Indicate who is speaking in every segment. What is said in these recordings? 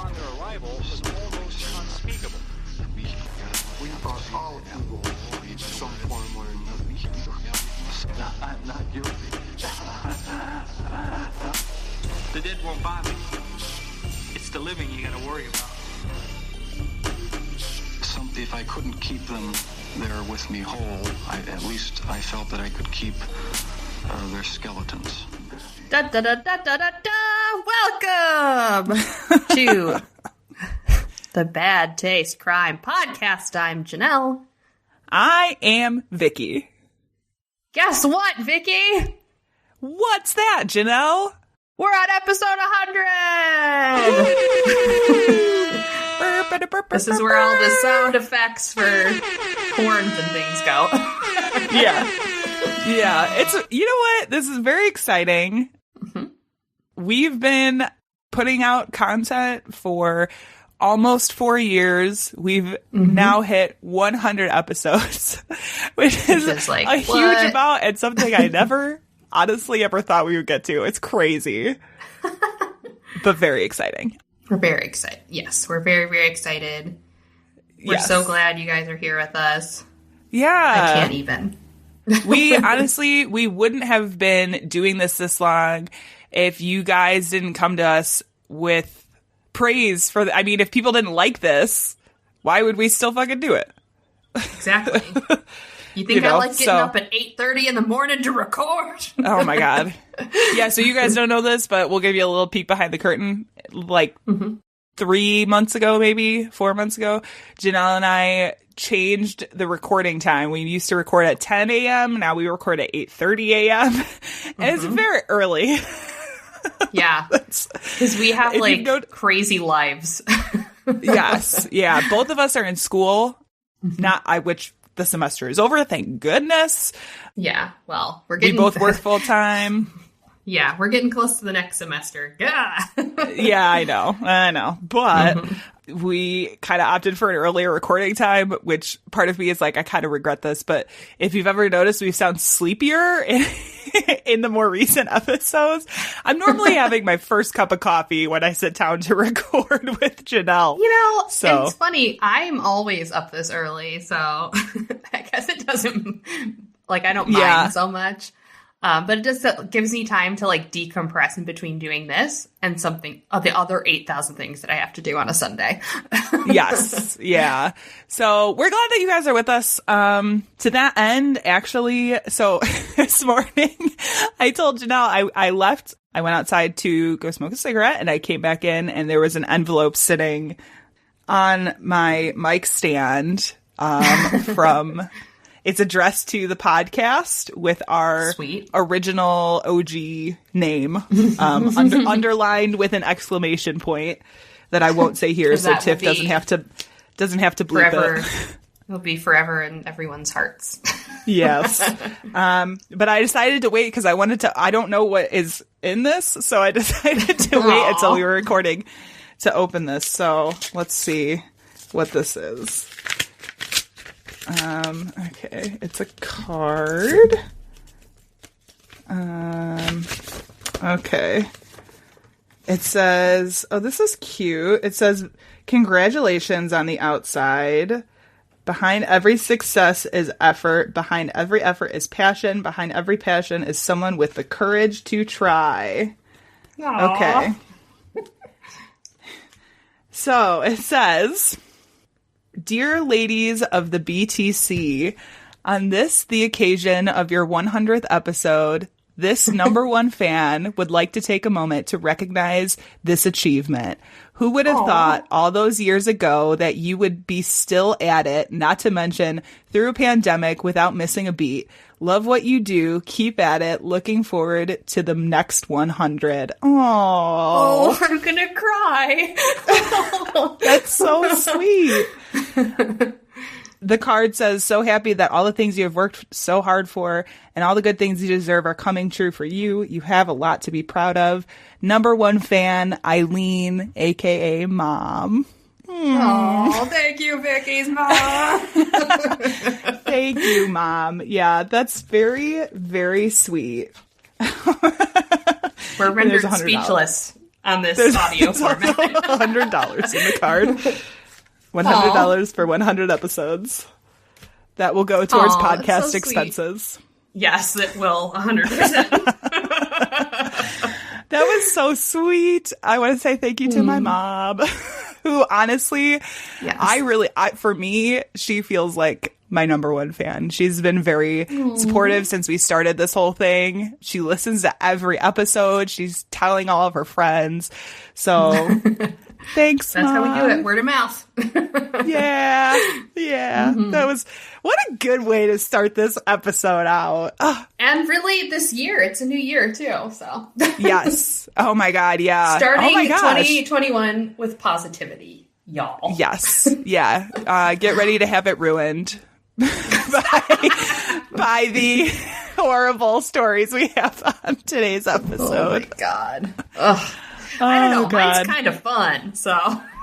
Speaker 1: upon their arrival was almost unspeakable.
Speaker 2: We are all evil in some form or another. I'm not guilty.
Speaker 1: The dead won't bother you. It's the living you gotta worry about.
Speaker 2: If I couldn't keep them there with me whole, at least I felt that I could keep their skeletons.
Speaker 3: Da da da da da da da! Welcome to the Bad Taste Crime Podcast. I'm Janelle.
Speaker 4: I am Vicky.
Speaker 3: Guess what, Vicky?
Speaker 4: What's that, Janelle?
Speaker 3: We're on episode 100! This is where all the sound effects for horns and things go.
Speaker 4: Yeah. It's, you know what? This is very exciting. Mm-hmm. We've been putting out content for almost 4 years. We've now hit 100 episodes, which is like, a huge amount and something I never honestly ever thought we would get to. It's crazy, but very exciting.
Speaker 3: We're very excited. Yes, we're very, very excited. We're so glad you guys are here with us.
Speaker 4: Yeah.
Speaker 3: I can't even.
Speaker 4: We honestly, we wouldn't have been doing this long if you guys didn't come to us with praise for I mean, if people didn't like this, why would we still fucking do it?
Speaker 3: Exactly. You think I like getting up at 8:30 in the morning to record?
Speaker 4: Oh my God. Yeah, so you guys don't know this, but we'll give you a little peek behind the curtain. Like 3 months ago, maybe 4 months ago, Janelle and I changed the recording time. We used to record at 10 a.m. Now we record at 8:30 a.m. And it's very early.
Speaker 3: Yeah. Because we have like crazy lives.
Speaker 4: Yes. Yeah. Both of us are in school. Which the semester is over, thank goodness.
Speaker 3: Yeah, well,
Speaker 4: we both work full time.
Speaker 3: Yeah, we're getting close to the next semester. Yeah.
Speaker 4: Yeah, I know. But we kind of opted for an earlier recording time, which part of me is like, I kind of regret this. But if you've ever noticed, we sound sleepier in the more recent episodes. I'm normally having my first cup of coffee when I sit down to record with Janelle.
Speaker 3: You know, so it's funny. I'm always up this early, so I guess it doesn't, like, I don't mind so much. But it just gives me time to like decompress in between doing this and something of the other 8,000 things that I have to do on a Sunday.
Speaker 4: Yes. Yeah. So we're glad that you guys are with us. To that end, actually, so this morning I told Janelle I left. I went outside to go smoke a cigarette and I came back in and there was an envelope sitting on my mic stand from... It's addressed to the podcast with our original OG name, underlined with an exclamation point that I won't say here, so Tiff doesn't have to bleep
Speaker 3: forever,
Speaker 4: it.
Speaker 3: It'll be forever in everyone's hearts.
Speaker 4: Yes. But I decided to wait because I wanted to, I don't know what is in this, so I decided to wait until we were recording to open this. So let's see what this is. Okay, it's a card. Okay. It says, oh, this is cute. It says, congratulations on the outside. Behind every success is effort. Behind every effort is passion. Behind every passion is someone with the courage to try. Aww. Okay. So it says... Dear ladies of the BTC, on this, the occasion of your 100th episode, this number one fan would like to take a moment to recognize this achievement. Who would have thought all those years ago that you would be still at it, not to mention through a pandemic without missing a beat? Love what you do. Keep at it. Looking forward to the next 100. Oh,
Speaker 3: I'm going to cry.
Speaker 4: That's so sweet. The card says, so happy that all the things you have worked so hard for and all the good things you deserve are coming true for you. You have a lot to be proud of. Number one fan, Eileen, a.k.a. Mom.
Speaker 3: Oh, thank you, Vicky's mom.
Speaker 4: Thank you, Mom. Yeah, that's very, very sweet.
Speaker 3: We're rendered speechless. on this audio format.
Speaker 4: $100 in the card. $100 for 100 episodes. That will go towards podcast expenses.
Speaker 3: Yes, it will. 100%.
Speaker 4: That was so sweet. I want to say thank you to my mom, who honestly, for me, she feels like my number one fan. She's been very supportive since we started this whole thing. She listens to every episode. She's telling all of her friends. So thanks,
Speaker 3: That's
Speaker 4: Mom.
Speaker 3: how we do it. Word of mouth.
Speaker 4: Yeah. That was, what a good way to start this episode out.
Speaker 3: And really, this year, it's a new year too. So
Speaker 4: Yes. Oh my God. Yeah.
Speaker 3: Starting
Speaker 4: oh my gosh.
Speaker 3: 2021 with positivity, y'all.
Speaker 4: Yes. Yeah. Get ready to have it ruined by the horrible stories we have on today's episode.
Speaker 3: Oh my God. Ugh. I don't know.
Speaker 4: God.
Speaker 3: Mine's kind of fun. So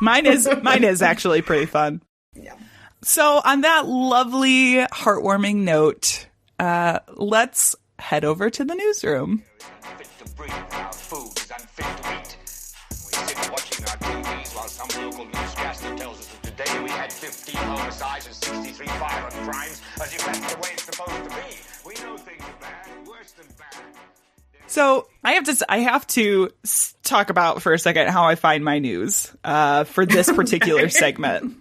Speaker 4: mine is actually pretty fun.
Speaker 3: Yeah.
Speaker 4: So on that lovely, heartwarming note, let's head over to the newsroom.
Speaker 5: Unfit to breathe, our food is unfit to eat. We sit watching our TVs while some local newscaster tells us that today we had 15 homicides and 63 violent crimes, as if that's the way it's supposed to be. We know things are bad, worse than bad.
Speaker 4: So I have to talk about for a second how I find my news for this particular segment.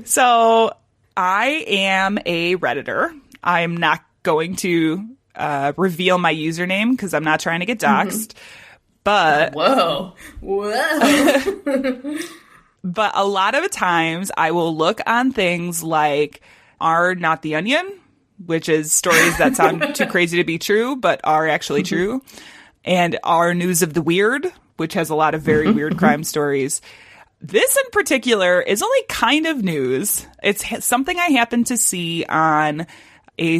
Speaker 4: So I am a Redditor. I'm not going to reveal my username because I'm not trying to get doxxed. But
Speaker 3: whoa.
Speaker 4: But a lot of times I will look on things like Are Not the Onion, which is stories that sound too crazy to be true, but are actually true. And Our News of the Weird, which has a lot of very weird crime stories. This in particular is only kind of news. It's something I happened to see on a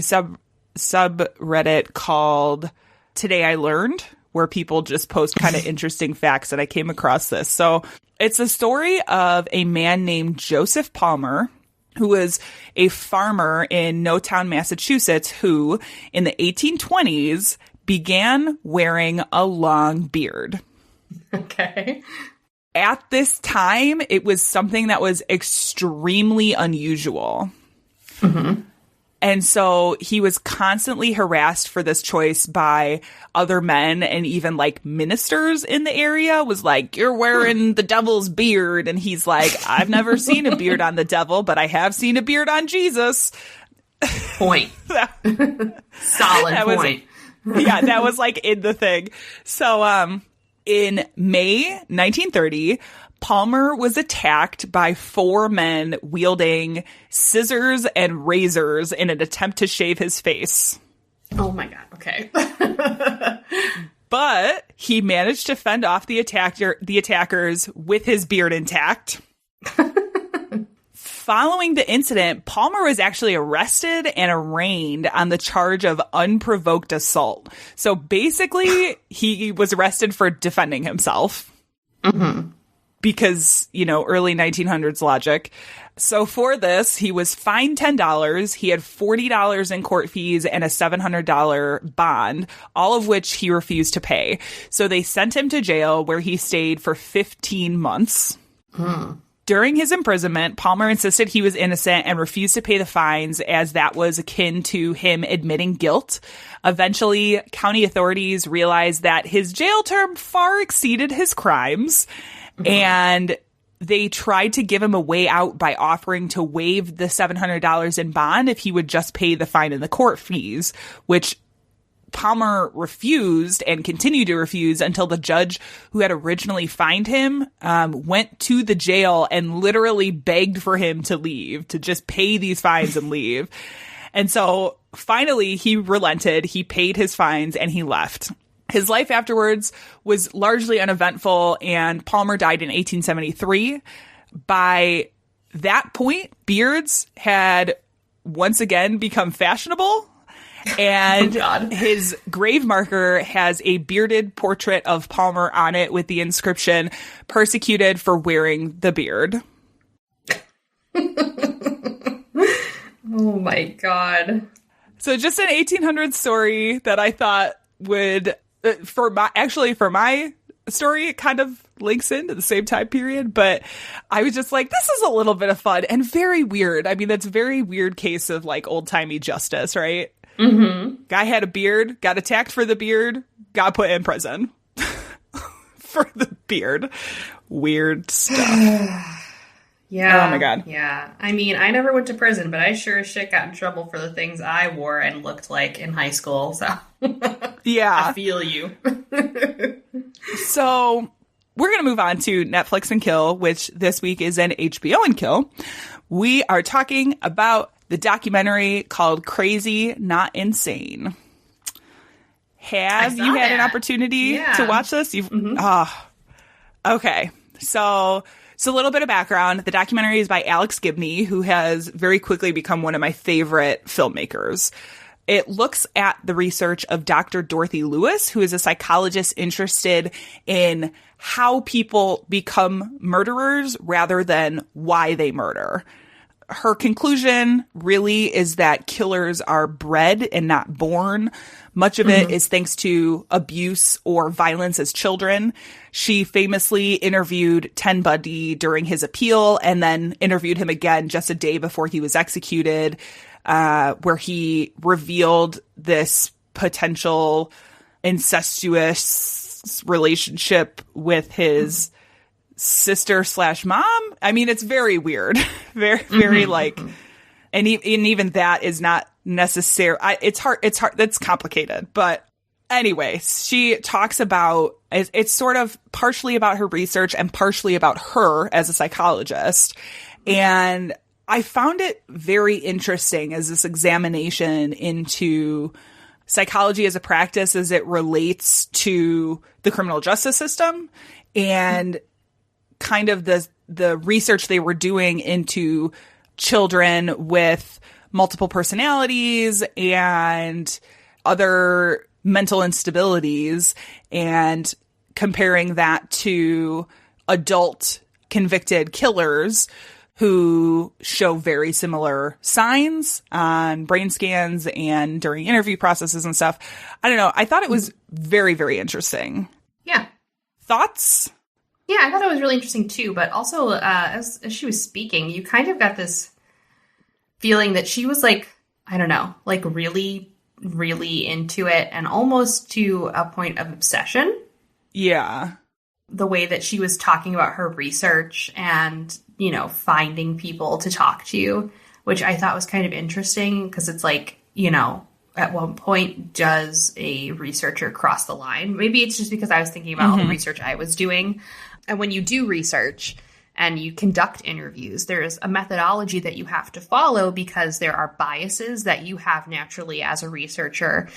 Speaker 4: subreddit called Today I Learned, where people just post kind of interesting facts, and I came across this. So it's a story of a man named Joseph Palmer, who was a farmer in Newtown, Massachusetts, who in the 1820s began wearing a long beard.
Speaker 3: Okay.
Speaker 4: At this time, it was something that was extremely unusual. Mm-hmm. And so he was constantly harassed for this choice by other men, and even like ministers in the area was like, "You're wearing the devil's beard." And he's like, "I've never seen a beard on the devil, but I have seen a beard on Jesus."
Speaker 3: Point. Solid point.
Speaker 4: That was like in the thing. So, in May 1930, Palmer was attacked by 4 men wielding scissors and razors in an attempt to shave his face.
Speaker 3: Oh my God. Okay.
Speaker 4: But he managed to fend off the attackers with his beard intact. Following the incident, Palmer was actually arrested and arraigned on the charge of unprovoked assault. So basically, he was arrested for defending himself. Mm-hmm. Because, early 1900s logic. So for this, he was fined $10. He had $40 in court fees and a $700 bond, all of which he refused to pay. So they sent him to jail, where he stayed for 15 months. During his imprisonment, Palmer insisted he was innocent and refused to pay the fines, as that was akin to him admitting guilt. Eventually, county authorities realized that his jail term far exceeded his crimes, and they tried to give him a way out by offering to waive the $700 in bond if he would just pay the fine and the court fees, which Palmer refused and continued to refuse until the judge who had originally fined him went to the jail and literally begged for him to leave, to just pay these fines and leave. And so finally he relented, he paid his fines, and he left. His life afterwards was largely uneventful, and Palmer died in 1873. By that point, beards had once again become fashionable. And his grave marker has a bearded portrait of Palmer on it with the inscription, "Persecuted for wearing the beard."
Speaker 3: Oh my God.
Speaker 4: So just an 1800s story that I thought would, for my story kind of links into the same time period, but I was just like, this is a little bit of fun and very weird. I mean, that's a very weird case of like old-timey justice, right?
Speaker 3: Mm-hmm.
Speaker 4: Guy had a beard, got attacked for the beard, got put in prison for the beard. Weird stuff.
Speaker 3: Yeah.
Speaker 4: Oh my God.
Speaker 3: Yeah. I mean, I never went to prison, but I sure as shit got in trouble for the things I wore and looked like in high school. So
Speaker 4: yeah,
Speaker 3: I feel you.
Speaker 4: So we're going to move on to Netflix and Kill, which this week is an HBO and Kill. We are talking about the documentary called Crazy Not Insane. Have you had an opportunity to watch this? You've okay. So a little bit of background. The documentary is by Alex Gibney, who has very quickly become one of my favorite filmmakers. It looks at the research of Dr. Dorothy Lewis, who is a psychologist interested in how people become murderers rather than why they murder. Her conclusion really is that killers are bred and not born. Much of it is thanks to abuse or violence as children. She famously interviewed Ted Bundy during his appeal and then interviewed him again just a day before he was executed, where he revealed this potential incestuous relationship with his sister/mom. I mean, it's very weird. very like, and even that is not necessary. It's hard. That's complicated. But anyway, she talks about, it's sort of partially about her research and partially about her as a psychologist. And I found it very interesting as this examination into psychology as a practice as it relates to the criminal justice system and kind of the research they were doing into children with multiple personalities and other mental instabilities and comparing that to adult convicted killers who show very similar signs on brain scans and during interview processes and stuff. I don't know. I thought it was very, very interesting.
Speaker 3: Yeah.
Speaker 4: Thoughts?
Speaker 3: Yeah, I thought it was really interesting too, but also as she was speaking, you kind of got this feeling that she was like, I don't know, like really, really into it and almost to a point of obsession.
Speaker 4: Yeah.
Speaker 3: The way that she was talking about her research and, you know, finding people to talk to, which I thought was kind of interesting because it's like, you know, at one point does a researcher cross the line? Maybe it's just because I was thinking about all the research I was doing. And when you do research and you conduct interviews, there's a methodology that you have to follow because there are biases that you have naturally as a researcher,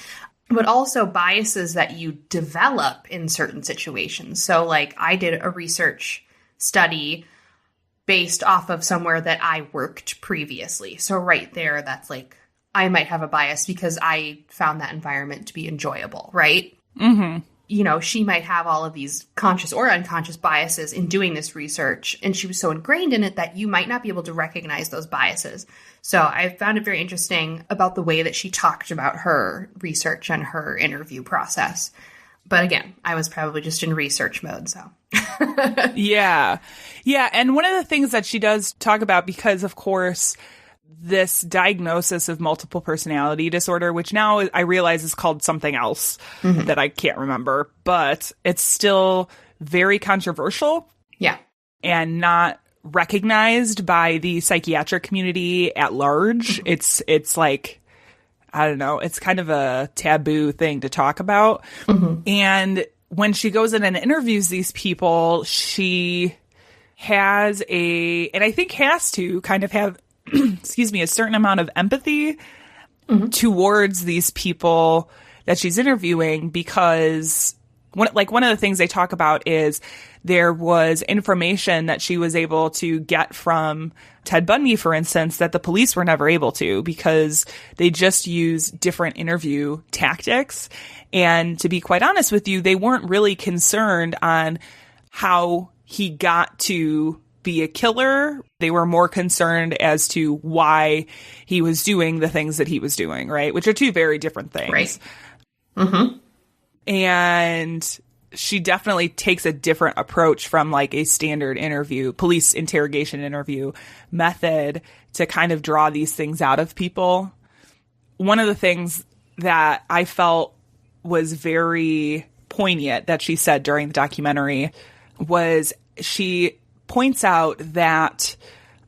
Speaker 3: but also biases that you develop in certain situations. So like I did a research study based off of somewhere that I worked previously. So right there, that's like, I might have a bias because I found that environment to be enjoyable, right? Mm-hmm. You know, she might have all of these conscious or unconscious biases in doing this research, and she was so ingrained in it that you might not be able to recognize those biases. So I found it very interesting about the way that she talked about her research and her interview process. But again, I was probably just in research mode, so.
Speaker 4: Yeah. Yeah, and one of the things that she does talk about, because of course this diagnosis of multiple personality disorder, which now I realize is called something else that I can't remember, but it's still very controversial.
Speaker 3: Yeah.
Speaker 4: And not recognized by the psychiatric community at large. It's like, I don't know, it's kind of a taboo thing to talk about. And when she goes in and interviews these people, she has and I think has to kind of have excuse me, a certain amount of empathy towards these people that she's interviewing, because one of the things they talk about is there was information that she was able to get from Ted Bundy, for instance, that the police were never able to because they just use different interview tactics. And to be quite honest with you, they weren't really concerned on how he got to be a killer. They were more concerned as to why he was doing the things that he was doing, right? Which are two very different things.
Speaker 3: Right.
Speaker 4: And she definitely takes a different approach from like a standard interview, police interrogation interview method to kind of draw these things out of people. One of the things that I felt was very poignant that she said during the documentary was she points out that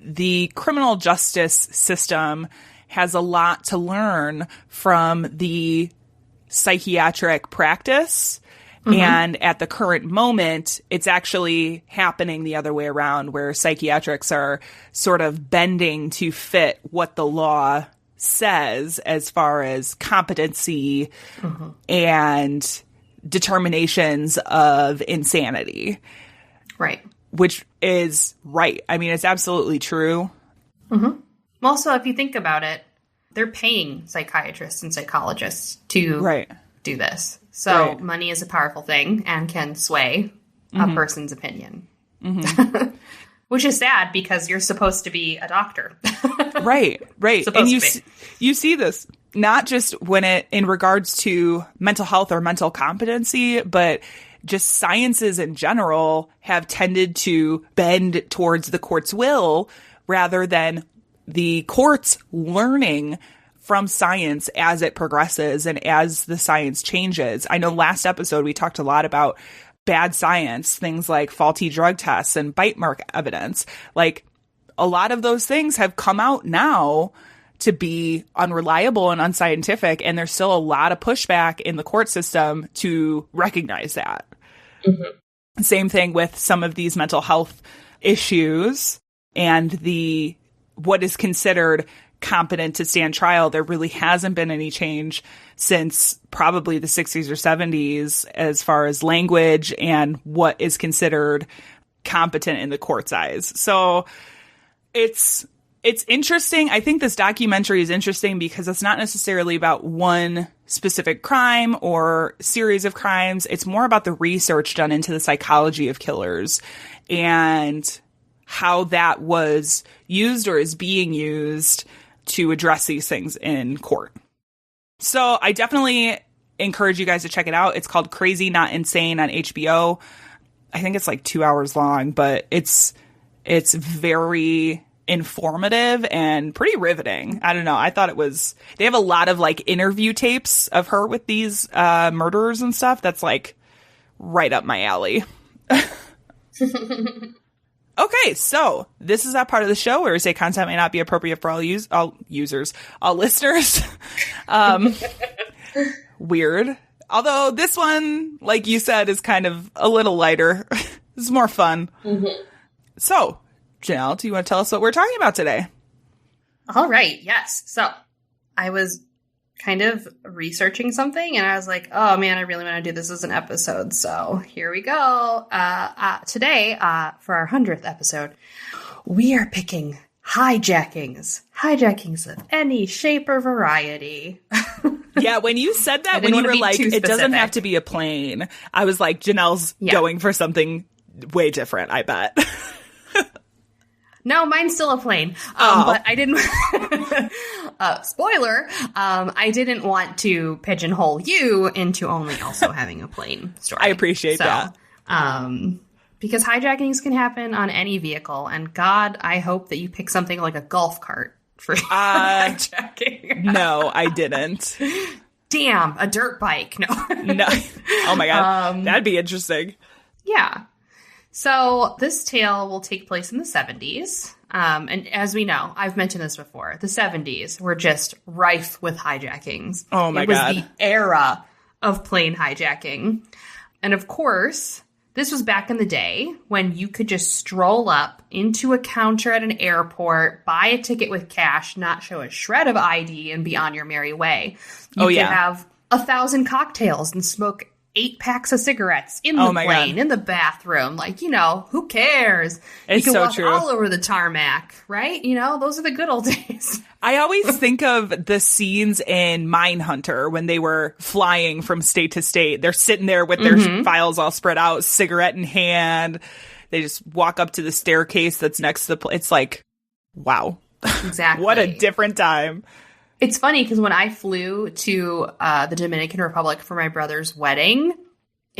Speaker 4: the criminal justice system has a lot to learn from the psychiatric practice. And at the current moment, it's actually happening the other way around, where psychiatrics are sort of bending to fit what the law says as far as competency and determinations of insanity.
Speaker 3: Right.
Speaker 4: Which is right. I mean, it's absolutely true.
Speaker 3: Also, if you think about it, they're paying psychiatrists and psychologists to do this. So money is a powerful thing and can sway a person's opinion. Which is sad because you're supposed to be a doctor. Right.
Speaker 4: And you see this not just when it in regards to mental health or mental competency, but just sciences in general have tended to bend towards the court's will rather than the courts learning from science as it progresses and as the science changes. I know last episode we talked a lot about bad science, things like faulty drug tests and bite mark evidence. Like, a lot of those things have come out now to be unreliable and unscientific, and there's still a lot of pushback in the court system to recognize that. Same thing with some of these mental health issues and what is considered competent to stand trial. There really hasn't been any change since probably the 60s or 70s as far as language and what is considered competent in the court's eyes. So it's interesting. I think this documentary is interesting because it's not necessarily about one specific crime or series of crimes. It's more about the research done into the psychology of killers and how that was used or is being used to address these things in court. So I definitely encourage you guys to check it out. It's called Crazy Not Insane on HBO. I think it's like 2 hours long, but it's very informative and pretty riveting. I don't know. I thought they have a lot of like interview tapes of her with these murderers and stuff. That's like right up my alley. Okay, so this is that part of the show where we say content may not be appropriate for all listeners. Weird. Although this one, like you said, is kind of a little lighter. It's more fun. So, Janelle, do you want to tell us what we're talking about today?
Speaker 3: All right. Yes. So I was kind of researching something and I was like, oh man, I really want to do this as an episode. So here we go. Today, for our 100th episode, we are picking hijackings of any shape or variety.
Speaker 4: Yeah, when you said that, when you were like, it doesn't have to be a plane, I was like, Janelle's going for something way different, I bet.
Speaker 3: No, mine's still a plane. But I didn't, spoiler, I didn't want to pigeonhole you into only also having a plane story.
Speaker 4: I appreciate that.
Speaker 3: Because hijackings can happen on any vehicle. And God, I hope that you pick something like a golf cart for hijacking.
Speaker 4: No, I didn't.
Speaker 3: Damn, a dirt bike. No.
Speaker 4: Oh my God. That'd be interesting.
Speaker 3: Yeah. So this tale will take place in the 70s. And as we know, I've mentioned this before, the 70s were just rife with hijackings.
Speaker 4: Oh my God.
Speaker 3: It was the era of plane hijacking. And of course, this was back in the day when you could just stroll up into a counter at an airport, buy a ticket with cash, not show a shred of ID, and be on your merry way. You could have 1,000 cocktails and smoke 8 packs of cigarettes in the plane, in the bathroom. Like, who cares?
Speaker 4: It's
Speaker 3: you can
Speaker 4: so
Speaker 3: walk
Speaker 4: true.
Speaker 3: all over the tarmac, right? Those are the good old days.
Speaker 4: I always think of the scenes in Mindhunter when they were flying from state to state. They're sitting there with their files all spread out, cigarette in hand. They just walk up to the staircase that's next to the it's like, wow.
Speaker 3: Exactly.
Speaker 4: What a different time.
Speaker 3: It's funny because when I flew to the Dominican Republic for my brother's wedding,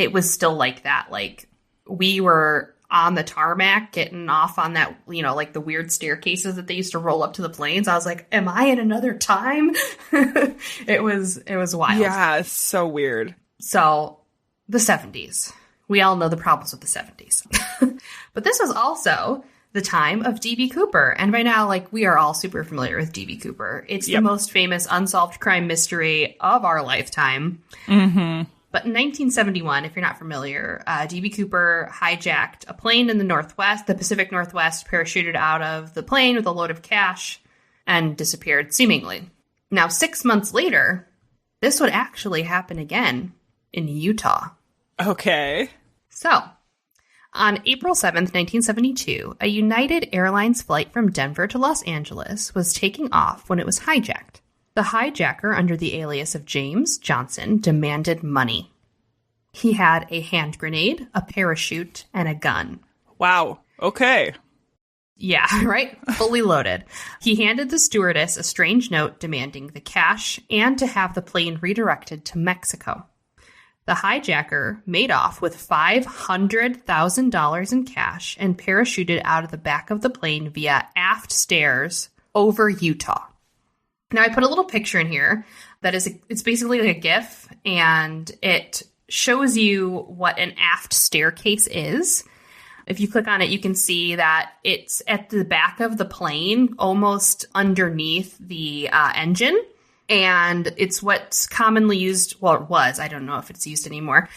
Speaker 3: it was still like that. Like, we were on the tarmac getting off on that, you know, like the weird staircases that they used to roll up to the planes. I was like, am I in another time? It was wild.
Speaker 4: Yeah, it's so weird.
Speaker 3: So the 70s. We all know the problems with the 70s. But this was also the time of D.B. Cooper. And by now, like, we are all super familiar with D.B. Cooper. It's the most famous unsolved crime mystery of our lifetime. Mm-hmm. But in 1971, if you're not familiar, D.B. Cooper hijacked a plane in the Pacific Northwest, parachuted out of the plane with a load of cash, and disappeared, seemingly. Now, 6 months later, this would actually happen again in Utah.
Speaker 4: Okay.
Speaker 3: So, on April 7th, 1972, a United Airlines flight from Denver to Los Angeles was taking off when it was hijacked. The hijacker, under the alias of James Johnson, demanded money. He had a hand grenade, a parachute, and a gun.
Speaker 4: Wow. Okay.
Speaker 3: Yeah, right? Fully loaded. He handed the stewardess a strange note demanding the cash and to have the plane redirected to Mexico. The hijacker made off with $500,000 in cash and parachuted out of the back of the plane via aft stairs over Utah. Now, I put a little picture in here that it's basically like a GIF, and it shows you what an aft staircase is. If you click on it, you can see that it's at the back of the plane, almost underneath the engine. And it's what's commonly used, well, it was, I don't know if it's used anymore,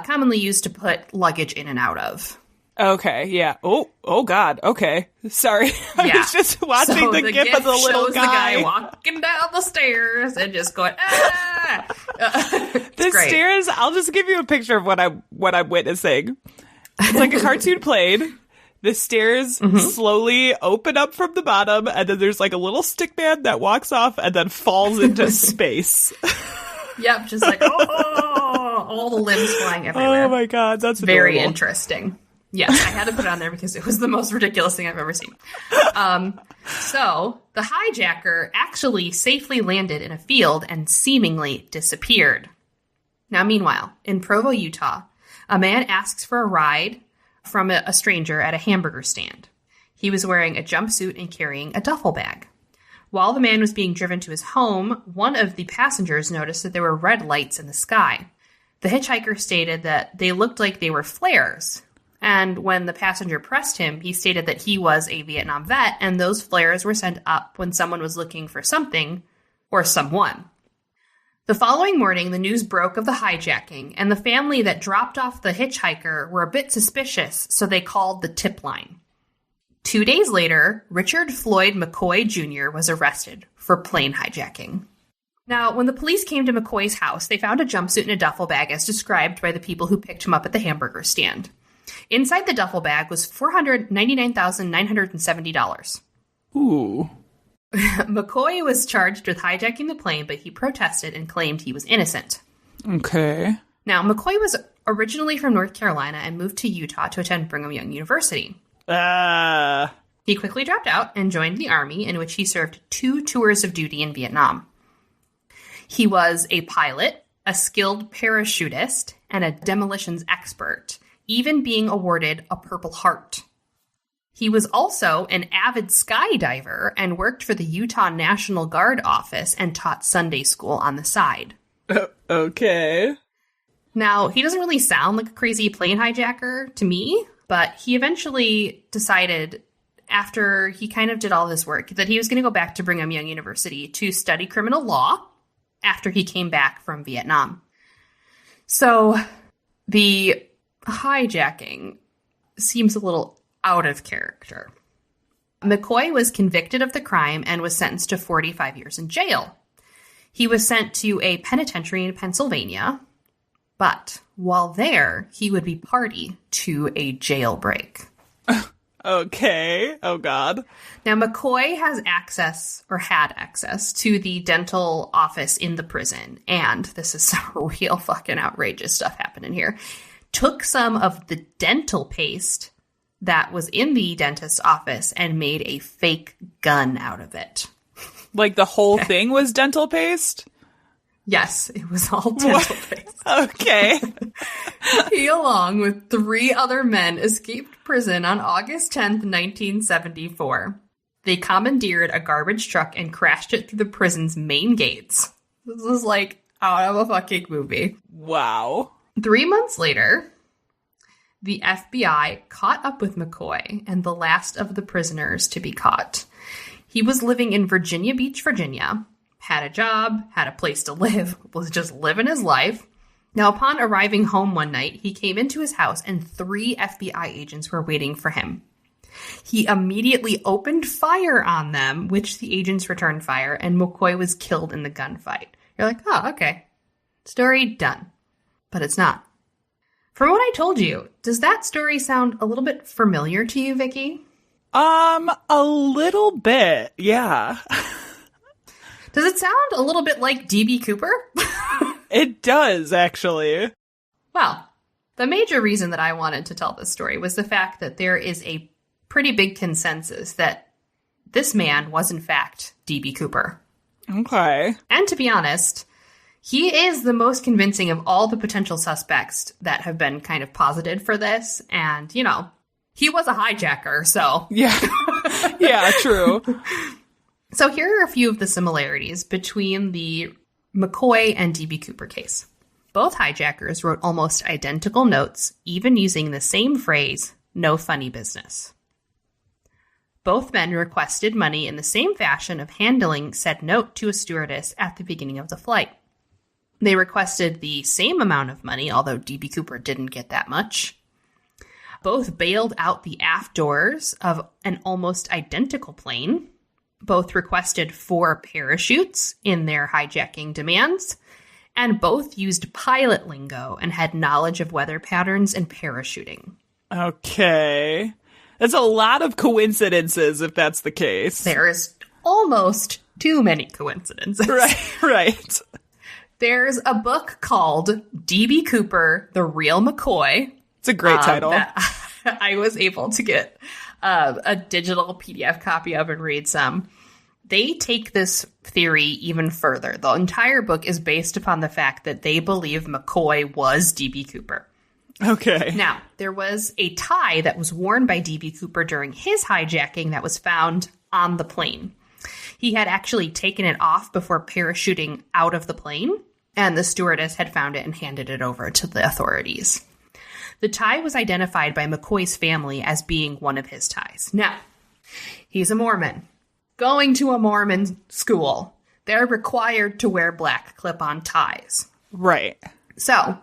Speaker 3: commonly used to put luggage in and out of.
Speaker 4: Okay, yeah. Oh God, okay. Sorry. I was just watching the GIF of the little
Speaker 3: shows
Speaker 4: guy.
Speaker 3: the guy walking down the stairs and just going,
Speaker 4: The
Speaker 3: great.
Speaker 4: stairs, I'll just give you a picture of what I'm witnessing. It's like a cartoon plane. The stairs slowly open up from the bottom, and then there's like a little stick man that walks off and then falls into space.
Speaker 3: Yep, just like, all the limbs flying everywhere.
Speaker 4: Oh my God, that's
Speaker 3: very
Speaker 4: adorable.
Speaker 3: Interesting. Yes, I had to put it on there because it was the most ridiculous thing I've ever seen. So the hijacker actually safely landed in a field and seemingly disappeared. Now, meanwhile, in Provo, Utah, a man asks for a ride from a stranger at a hamburger stand. He was wearing a jumpsuit and carrying a duffel bag. While the man was being driven to his home, one of the passengers noticed that there were red lights in the sky. The hitchhiker stated that they looked like they were flares. And when the passenger pressed him, he stated that he was a Vietnam vet, and those flares were sent up when someone was looking for something or someone. The following morning, the news broke of the hijacking, and the family that dropped off the hitchhiker were a bit suspicious, so they called the tip line. 2 days later, Richard Floyd McCoy Jr. was arrested for plane hijacking. Now, when the police came to McCoy's house, they found a jumpsuit and a duffel bag as described by the people who picked him up at the hamburger stand. Inside the duffel bag was $499,970.
Speaker 4: Ooh.
Speaker 3: McCoy was charged with hijacking the plane, but he protested and claimed he was innocent.
Speaker 4: Okay.
Speaker 3: Now, McCoy was originally from North Carolina and moved to Utah to attend Brigham Young University. He quickly dropped out and joined the Army, in which he served 2 tours of duty in Vietnam. He was a pilot, a skilled parachutist, and a demolitions expert, even being awarded a Purple Heart. He was also an avid skydiver and worked for the Utah National Guard office and taught Sunday school on the side.
Speaker 4: Okay.
Speaker 3: Now, he doesn't really sound like a crazy plane hijacker to me, but he eventually decided, after he kind of did all this work, that he was going to go back to Brigham Young University to study criminal law after he came back from Vietnam. So the hijacking seems a little out of character. McCoy was convicted of the crime and was sentenced to 45 years in jail. He was sent to a penitentiary in Pennsylvania, but while there, he would be party to a jailbreak.
Speaker 4: Okay. Oh, God.
Speaker 3: Now, McCoy has access, or had access, to the dental office in the prison, and this is some real fucking outrageous stuff happening here. Took some of the dental paste that was in the dentist's office and made a fake gun out of it.
Speaker 4: Like the whole thing was dental paste?
Speaker 3: Yes, it was all dental paste.
Speaker 4: Okay.
Speaker 3: He, along with 3 other men, escaped prison on August 10th, 1974. They commandeered a garbage truck and crashed it through the prison's main gates. This is like out of a fucking movie.
Speaker 4: Wow.
Speaker 3: 3 months later, the FBI caught up with McCoy and the last of the prisoners to be caught. He was living in Virginia Beach, Virginia, had a job, had a place to live, was just living his life. Now, upon arriving home one night, he came into his house and 3 FBI agents were waiting for him. He immediately opened fire on them, which the agents returned fire, and McCoy was killed in the gunfight. You're like, oh, okay. Story done. But it's not. From what I told you, does that story sound a little bit familiar to you, Vicky?
Speaker 4: A little bit, yeah.
Speaker 3: Does it sound a little bit like D.B. Cooper?
Speaker 4: It does, actually.
Speaker 3: Well, the major reason that I wanted to tell this story was the fact that there is a pretty big consensus that this man was, in fact, D.B. Cooper.
Speaker 4: Okay.
Speaker 3: And to be honest, he is the most convincing of all the potential suspects that have been kind of posited for this. And, you know, he was a hijacker, so.
Speaker 4: Yeah. Yeah, true.
Speaker 3: So here are a few of the similarities between the McCoy and D.B. Cooper case. Both hijackers wrote almost identical notes, even using the same phrase, "no funny business." Both men requested money in the same fashion of handling said note to a stewardess at the beginning of the flight. They requested the same amount of money, although D.B. Cooper didn't get that much. Both bailed out the aft doors of an almost identical plane. Both requested 4 parachutes in their hijacking demands, and both used pilot lingo and had knowledge of weather patterns and parachuting.
Speaker 4: Okay. That's a lot of coincidences, if that's the case.
Speaker 3: There is almost too many coincidences.
Speaker 4: Right.
Speaker 3: There's a book called D.B. Cooper, The Real McCoy.
Speaker 4: It's a great title.
Speaker 3: That I was able to get a digital PDF copy of and read some. They take this theory even further. The entire book is based upon the fact that they believe McCoy was D.B. Cooper.
Speaker 4: Okay.
Speaker 3: Now, there was a tie that was worn by D.B. Cooper during his hijacking that was found on the plane. He had actually taken it off before parachuting out of the plane, and the stewardess had found it and handed it over to the authorities. The tie was identified by McCoy's family as being one of his ties. Now, he's a Mormon. Going to a Mormon school, they're required to wear black clip-on ties.
Speaker 4: Right.
Speaker 3: So,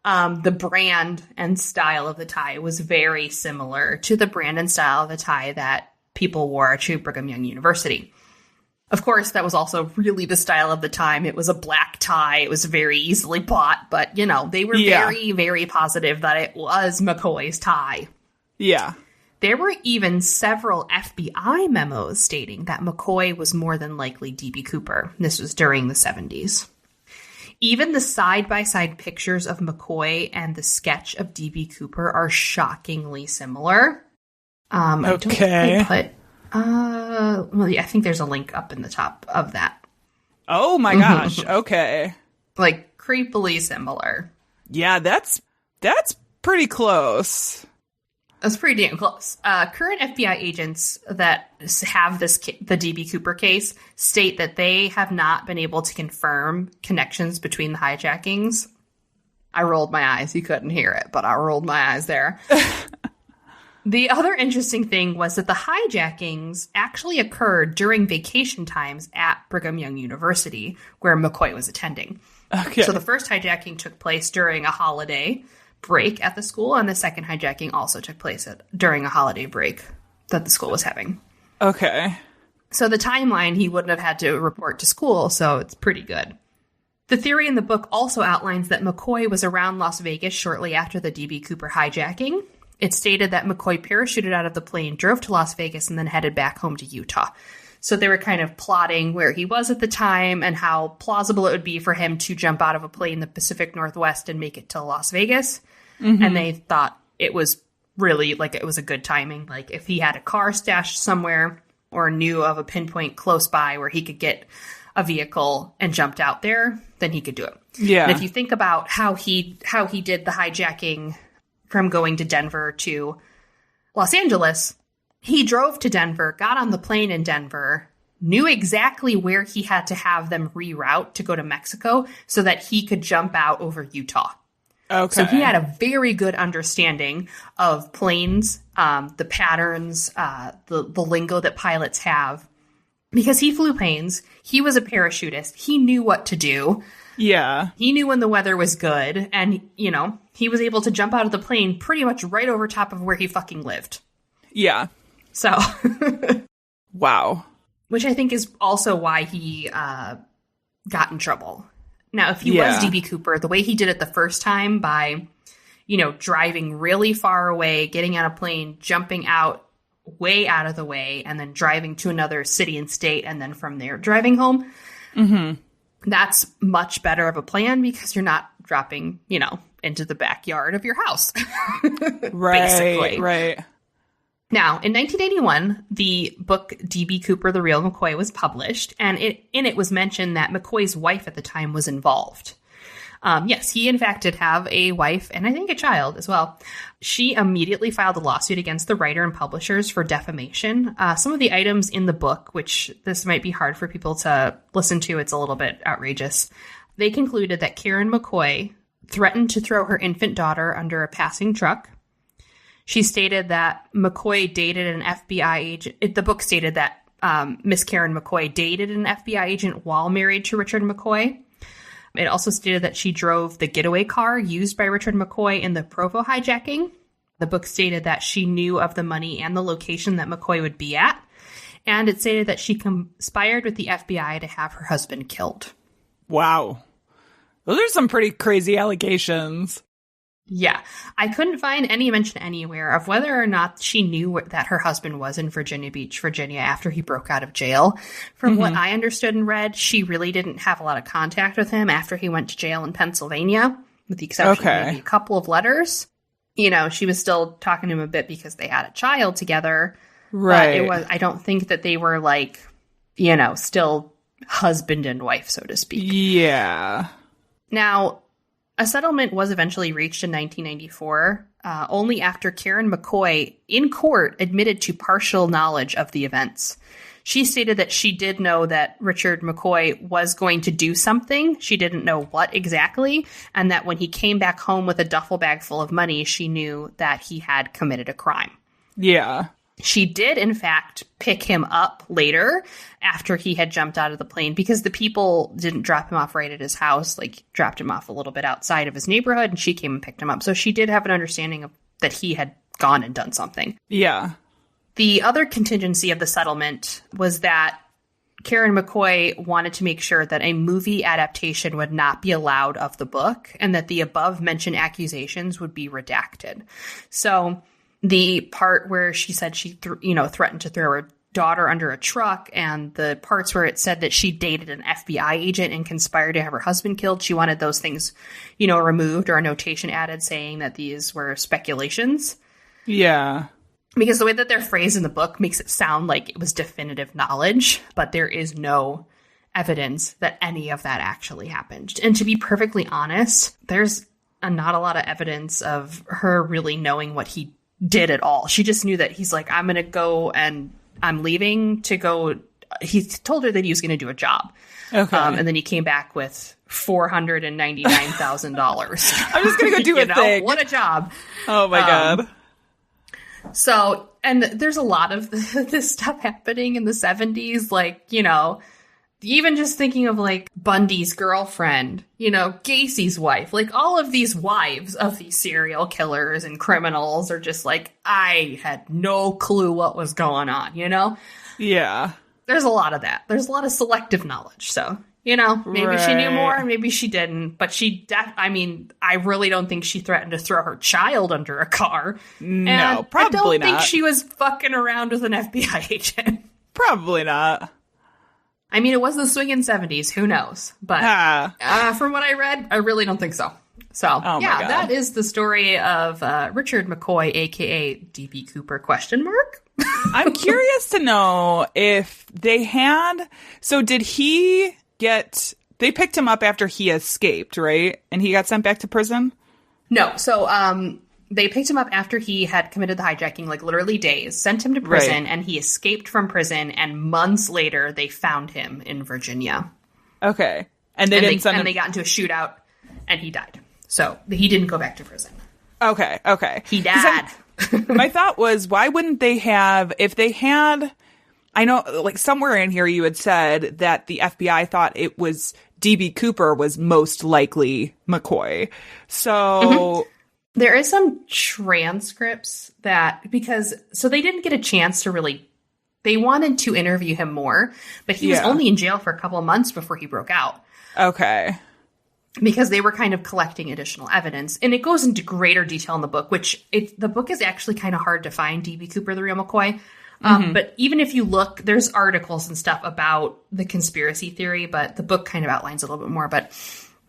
Speaker 3: the brand and style of the tie was very similar to the brand and style of the tie that people wore to Brigham Young University. Of course, that was also really the style of the time. It was a black tie. It was very easily bought, but, you know, they were very, very positive that it was McCoy's tie.
Speaker 4: Yeah.
Speaker 3: There were even several FBI memos stating that McCoy was more than likely D.B. Cooper. This was during the 70s. Even the side-by-side pictures of McCoy and the sketch of D.B. Cooper are shockingly similar.
Speaker 4: Okay.
Speaker 3: I think there's a link up in the top of that.
Speaker 4: Oh my gosh. Okay.
Speaker 3: Like, creepily similar.
Speaker 4: Yeah, that's pretty close.
Speaker 3: That's pretty damn close. Current FBI agents that have the D.B. Cooper case state that they have not been able to confirm connections between the hijackings. I rolled my eyes. You couldn't hear it, but I rolled my eyes there. The other interesting thing was that the hijackings actually occurred during vacation times at Brigham Young University, where McCoy was attending.
Speaker 4: Okay.
Speaker 3: So the first hijacking took place during a holiday break at the school, and the second hijacking also took place during a holiday break that the school was having.
Speaker 4: Okay.
Speaker 3: So the timeline, he wouldn't have had to report to school, so it's pretty good. The theory in the book also outlines that McCoy was around Las Vegas shortly after the D.B. Cooper hijacking. It stated that McCoy parachuted out of the plane, drove to Las Vegas, and then headed back home to Utah. So they were kind of plotting where he was at the time and how plausible it would be for him to jump out of a plane in the Pacific Northwest and make it to Las Vegas. Mm-hmm. And they thought it was really, like, it was a good timing. Like, if he had a car stashed somewhere or knew of a pinpoint close by where he could get a vehicle and jumped out there, then he could do it.
Speaker 4: Yeah.
Speaker 3: And if you think about how he did the hijacking from going to Denver to Los Angeles, he drove to Denver, got on the plane in Denver, knew exactly where he had to have them reroute to go to Mexico so that he could jump out over Utah.
Speaker 4: Okay.
Speaker 3: So he had a very good understanding of planes, the patterns, the lingo that pilots have. Because he flew planes, he was a parachutist, he knew what to do.
Speaker 4: Yeah.
Speaker 3: He knew when the weather was good, and, you know, he was able to jump out of the plane pretty much right over top of where he fucking lived.
Speaker 4: Yeah.
Speaker 3: So.
Speaker 4: Wow.
Speaker 3: Which I think is also why he got in trouble. Now, if he was D.B. Cooper, the way he did it the first time by, you know, driving really far away, getting on a plane, jumping out way out of the way, and then driving to another city and state, and then from there driving home, that's much better of a plan because you're not dropping, you know, into the backyard of your house.
Speaker 4: Right,
Speaker 3: basically.
Speaker 4: Right.
Speaker 3: Now, in 1981, the book D.B. Cooper, The Real McCoy was published, and in it was mentioned that McCoy's wife at the time was involved. Yes, he in fact did have a wife and I think a child as well. She immediately filed a lawsuit against the writer and publishers for defamation. Some of the items in the book, which this might be hard for people to listen to, it's a little bit outrageous. They concluded that Karen McCoy threatened to throw her infant daughter under a passing truck. She stated that McCoy dated an FBI agent. The book stated that Miss Karen McCoy dated an FBI agent while married to Richard McCoy. It also stated that she drove the getaway car used by Richard McCoy in the Provo hijacking. The book stated that she knew of the money and the location that McCoy would be at. And it stated that she conspired with the FBI to have her husband killed.
Speaker 4: Wow. Those are some pretty crazy allegations.
Speaker 3: Yeah. I couldn't find any mention anywhere of whether or not she knew that her husband was in Virginia Beach, Virginia, after he broke out of jail. From what I understood and read, she really didn't have a lot of contact with him after he went to jail in Pennsylvania, with the exception of maybe a couple of letters. You know, she was still talking to him a bit because they had a child together.
Speaker 4: Right.
Speaker 3: But I don't think that they were like, you know, still husband and wife, so to speak.
Speaker 4: Yeah.
Speaker 3: Now, a settlement was eventually reached in 1994, only after Karen McCoy, in court, admitted to partial knowledge of the events. She stated that she did know that Richard McCoy was going to do something. She didn't know what exactly, and that when he came back home with a duffel bag full of money, she knew that he had committed a crime.
Speaker 4: Yeah.
Speaker 3: She did, in fact, pick him up later after he had jumped out of the plane because the people didn't drop him off right at his house, like dropped him off a little bit outside of his neighborhood, and she came and picked him up. So she did have an understanding of that he had gone and done something.
Speaker 4: Yeah.
Speaker 3: The other contingency of the settlement was that Karen McCoy wanted to make sure that a movie adaptation would not be allowed of the book and that the above-mentioned accusations would be redacted. So the part where she said she threatened to throw her daughter under a truck, and the parts where it said that she dated an FBI agent and conspired to have her husband killed, she wanted those things, you know, removed or a notation added saying that these were speculations.
Speaker 4: Yeah.
Speaker 3: Because the way that they're phrased in the book makes it sound like it was definitive knowledge, but there is no evidence that any of that actually happened. And to be perfectly honest, there's not a lot of evidence of her really knowing what he did at all. She just knew that he's like, I'm going to go and I'm leaving to go. He told her that he was going to do a job.
Speaker 4: Okay.
Speaker 3: And then he came back with $499,000.
Speaker 4: I'm just going to go do a thing.
Speaker 3: What a job.
Speaker 4: Oh my God.
Speaker 3: So, and there's a lot of this stuff happening in the 70s. Like, you know, even just thinking of like Bundy's girlfriend, you know, Gacy's wife, like all of these wives of these serial killers and criminals are just like, I had no clue what was going on, you know?
Speaker 4: Yeah.
Speaker 3: There's a lot of that. There's a lot of selective knowledge. So, you know, maybe she knew more, maybe she didn't. But I really don't think she threatened to throw her child under a car.
Speaker 4: No,
Speaker 3: and
Speaker 4: probably not.
Speaker 3: I don't think she was fucking around with an FBI agent.
Speaker 4: Probably not.
Speaker 3: I mean, it was the swinging 70s. Who knows? But from what I read, I really don't think so. So, yeah, that is the story of Richard McCoy, a.k.a. D.B. Cooper, ?
Speaker 4: I'm curious to know if they had... So did he they picked him up after he escaped, right? And he got sent back to prison?
Speaker 3: No. So they picked him up after he had committed the hijacking, like literally days, sent him to prison, and he escaped from prison. And months later, they found him in Virginia.
Speaker 4: Okay. And they didn't send him...
Speaker 3: And they got into a shootout, and he died. So he didn't go back to prison.
Speaker 4: Okay.
Speaker 3: He died.
Speaker 4: My thought was, why wouldn't they have... If they had... I know, like, somewhere in here you had said that the FBI thought it was... D.B. Cooper was most likely McCoy. So...
Speaker 3: There is some transcripts that... So they didn't get a chance to really... They wanted to interview him more, but he was only in jail for a couple of months before he broke out.
Speaker 4: Okay.
Speaker 3: Because they were kind of collecting additional evidence. And it goes into greater detail in the book, the book is actually kind of hard to find, D.B. Cooper, the real McCoy. But even if you look, there's articles and stuff about the conspiracy theory, but the book kind of outlines a little bit more. But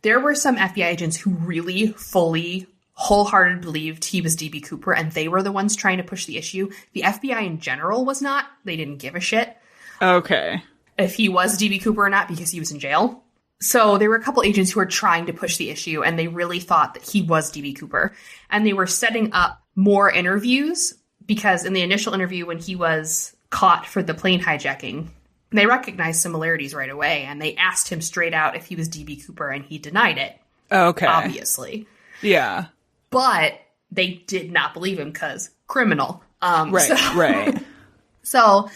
Speaker 3: there were some FBI agents who really fully, wholeheartedly believed he was D.B. Cooper, and they were the ones trying to push the issue. The FBI in general was not. They didn't give a shit.
Speaker 4: Okay.
Speaker 3: If he was D.B. Cooper or not, because he was in jail. So there were a couple agents who were trying to push the issue, and they really thought that he was D.B. Cooper. And they were setting up more interviews, because in the initial interview when he was caught for the plane hijacking, they recognized similarities right away, and they asked him straight out if he was D.B. Cooper, and he denied it.
Speaker 4: Okay.
Speaker 3: Obviously.
Speaker 4: Yeah.
Speaker 3: But they did not believe him because criminal.
Speaker 4: Right.
Speaker 3: So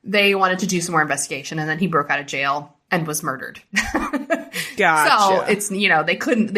Speaker 3: they wanted to do some more investigation, and then he broke out of jail and was murdered.
Speaker 4: Gotcha.
Speaker 3: So it's, they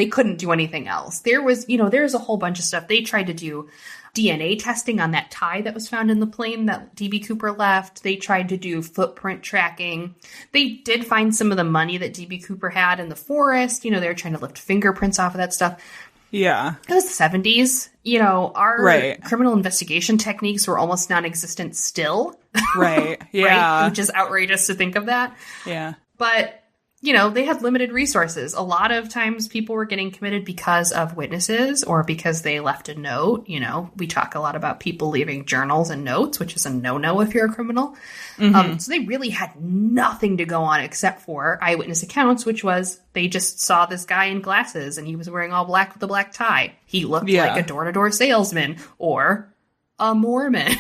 Speaker 3: couldn't do anything else. There was, there's a whole bunch of stuff. They tried to do DNA testing on that tie that was found in the plane that D.B. Cooper left. They tried to do footprint tracking. They did find some of the money that D.B. Cooper had in the forest. They were trying to lift fingerprints off of that stuff.
Speaker 4: Yeah.
Speaker 3: It was the 70s. Our criminal investigation techniques were almost non-existent still.
Speaker 4: Right. Yeah.
Speaker 3: Right? Which is outrageous to think of that.
Speaker 4: Yeah.
Speaker 3: But, they had limited resources. A lot of times people were getting committed because of witnesses or because they left a note. We talk a lot about people leaving journals and notes, which is a no-no if you're a criminal. So they really had nothing to go on except for eyewitness accounts, which was they just saw this guy in glasses and he was wearing all black with a black tie. He looked like a door-to-door salesman or a Mormon.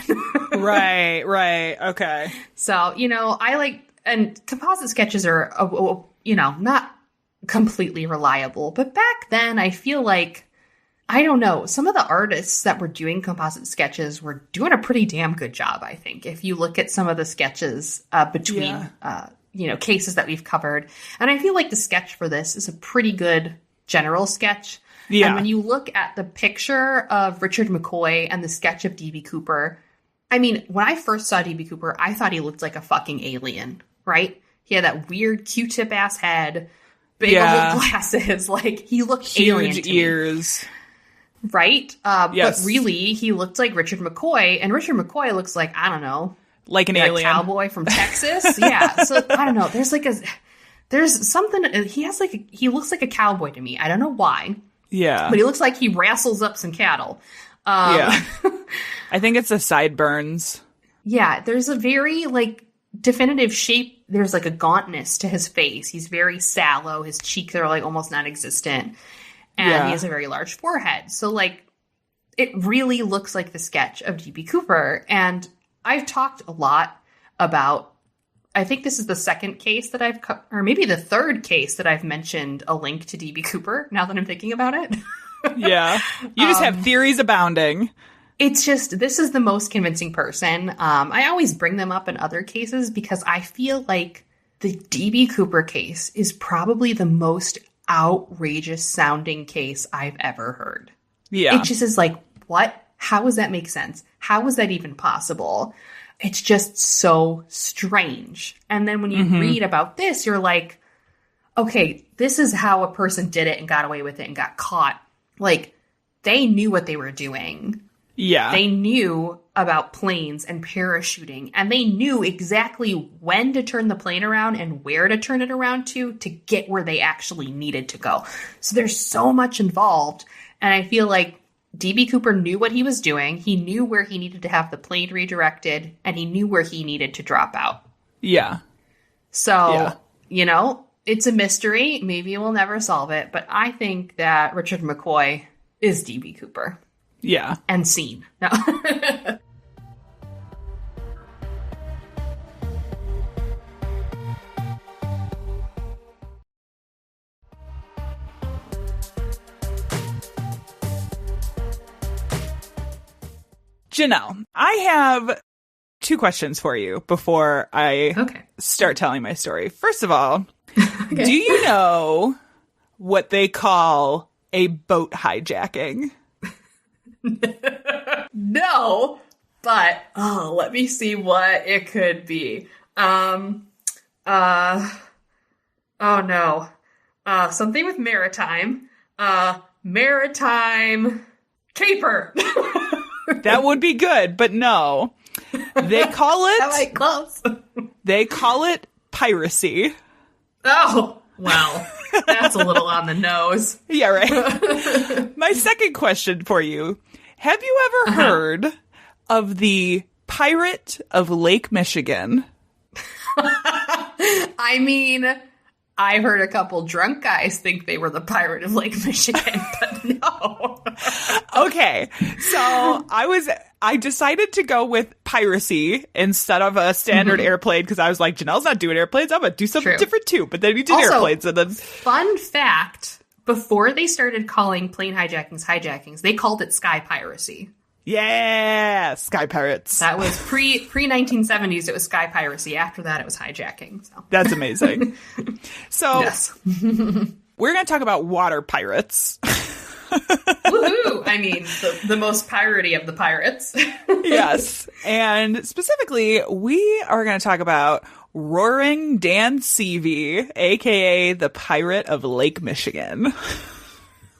Speaker 4: Right. Okay.
Speaker 3: So, and composite sketches are, not completely reliable. But back then, I feel like, I don't know, some of the artists that were doing composite sketches were doing a pretty damn good job, I think. If you look at some of the sketches between, cases that we've covered. And I feel like the sketch for this is a pretty good general sketch. Yeah. And when you look at the picture of Richard McCoy and the sketch of D.B. Cooper, I mean, when I first saw D.B. Cooper, I thought he looked like a fucking alien. Right? He had that weird Q-tip ass head, big old glasses. Like, he looked
Speaker 4: huge
Speaker 3: alien to
Speaker 4: ears.
Speaker 3: Me. Right? Yes. But really, he looked like Richard McCoy, and Richard McCoy looks like, I don't know.
Speaker 4: Like an alien.
Speaker 3: Cowboy from Texas? Yeah. So, I don't know. There's something, he looks like a cowboy to me. I don't know why.
Speaker 4: Yeah.
Speaker 3: But he looks like he wrestles up some cattle.
Speaker 4: I think it's the sideburns.
Speaker 3: Yeah. There's a very, definitive shape. There's a gauntness to his face. He's very sallow. His cheeks are almost non-existent. And he has a very large forehead. So it really looks like the sketch of D.B. Cooper. And I've talked a lot about, I think this is the second case that or maybe the third case that I've mentioned a link to D.B. Cooper, now that I'm thinking about it.
Speaker 4: Yeah. You just have theories abounding.
Speaker 3: It's just, this is the most convincing person. I always bring them up in other cases because I feel like the D.B. Cooper case is probably the most outrageous sounding case I've ever heard.
Speaker 4: Yeah.
Speaker 3: It just is what? How does that make sense? How is that even possible? It's just so strange. And then when you read about this, you're like, okay, this is how a person did it and got away with it and got caught. They knew what they were doing.
Speaker 4: Yeah.
Speaker 3: They knew about planes and parachuting, and they knew exactly when to turn the plane around and where to turn it around to get where they actually needed to go. So there's so much involved, and I feel like D.B. Cooper knew what he was doing. He knew where he needed to have the plane redirected, and he knew where he needed to drop out.
Speaker 4: Yeah.
Speaker 3: So, it's a mystery. Maybe we'll never solve it, but I think that Richard McCoy is D.B. Cooper.
Speaker 4: Yeah.
Speaker 3: And scene. No.
Speaker 4: Janelle, I have 2 questions for you before I start telling my story. First of all, do you know what they call a boat hijacking?
Speaker 3: No, but let me see what it could be. Oh no. Something with maritime. Maritime caper.
Speaker 4: That would be good, but no. They call it...
Speaker 3: Am I close?
Speaker 4: They call it piracy.
Speaker 3: Oh, well, that's a little on the nose.
Speaker 4: Yeah, right. My second question for you. Have you ever heard of the Pirate of Lake Michigan?
Speaker 3: I mean, I heard a couple drunk guys think they were the Pirate of Lake Michigan, but no.
Speaker 4: Okay, so I decided to go with piracy instead of a standard airplane because I was like, Janelle's not doing airplanes. I'm going to do something different too. But then you did airplanes. And then
Speaker 3: fun fact, before they started calling plane hijackings, they called it sky piracy.
Speaker 4: Yeah, sky pirates.
Speaker 3: That was pre 1970s. It was sky piracy. After that, it was hijacking. So.
Speaker 4: That's amazing. So
Speaker 3: yes.
Speaker 4: We're going to talk about water pirates.
Speaker 3: Woohoo! I mean, the most piratey of the pirates.
Speaker 4: Yes. And specifically, we are going to talk about Roaring Dan Seavey, a.k.a. the Pirate of Lake Michigan.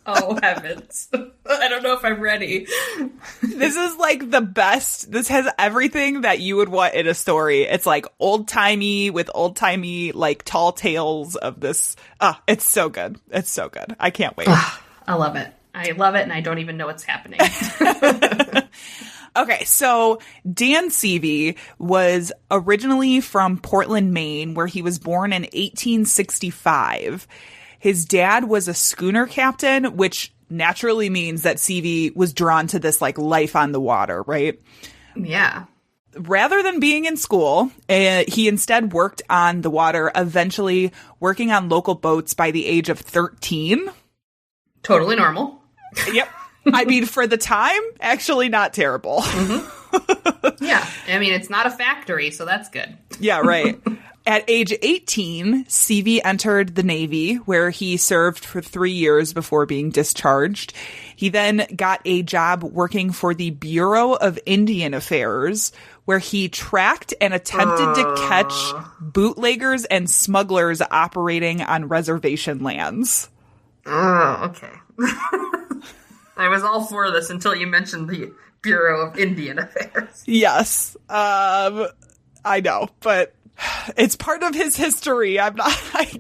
Speaker 3: Oh, heavens. I don't know if I'm ready.
Speaker 4: This is like the best. This has everything that you would want in a story. It's like old-timey with old-timey, like, tall tales of this. It's so good. It's so good. I can't wait.
Speaker 3: I love it. I love it, and I don't even know what's happening.
Speaker 4: Okay, so Dan Seavey was originally from Portland, Maine, where he was born in 1865. His dad was a schooner captain, which naturally means that Seavey was drawn to this, like, life on the water, right?
Speaker 3: Yeah.
Speaker 4: Rather than being in school, he instead worked on the water, eventually working on local boats by the age of 13.
Speaker 3: Totally normal.
Speaker 4: Yep. I mean, for the time, actually not terrible.
Speaker 3: Yeah. I mean, it's not a factory, so that's good.
Speaker 4: Yeah, right. At age 18, Seavey entered the Navy, where he served for 3 years before being discharged. He then got a job working for the Bureau of Indian Affairs, where he tracked and attempted to catch bootleggers and smugglers operating on reservation lands.
Speaker 3: Okay. I was all for this until you mentioned the Bureau of Indian Affairs.
Speaker 4: Yes. I know, but it's part of his history. I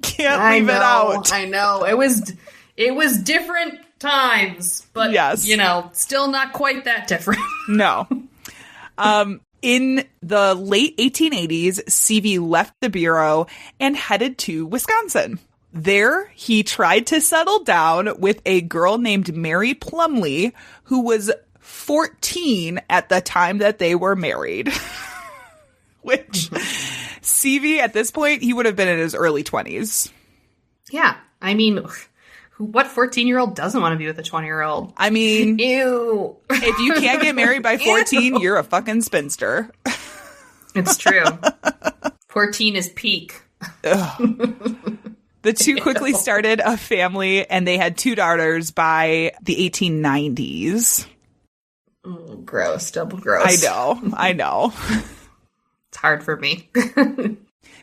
Speaker 4: can't leave it out.
Speaker 3: I know. It was different times, but
Speaker 4: yes.
Speaker 3: Still not quite that different.
Speaker 4: No. In the late 1880s, Seavey left the Bureau and headed to Wisconsin. There, he tried to settle down with a girl named Mary Plumley, who was 14 at the time that they were married. Which, Seavey, at this point, he would have been in his early 20s.
Speaker 3: Yeah. I mean, what 14-year-old doesn't want to be with a 20-year-old?
Speaker 4: I mean,
Speaker 3: ew.
Speaker 4: If you can't get married by 14, you're a fucking spinster.
Speaker 3: It's true. 14 is peak.
Speaker 4: The two quickly started a family, and they had 2 daughters by the 1890s.
Speaker 3: Oh, gross. Double gross.
Speaker 4: I know.
Speaker 3: It's hard for me.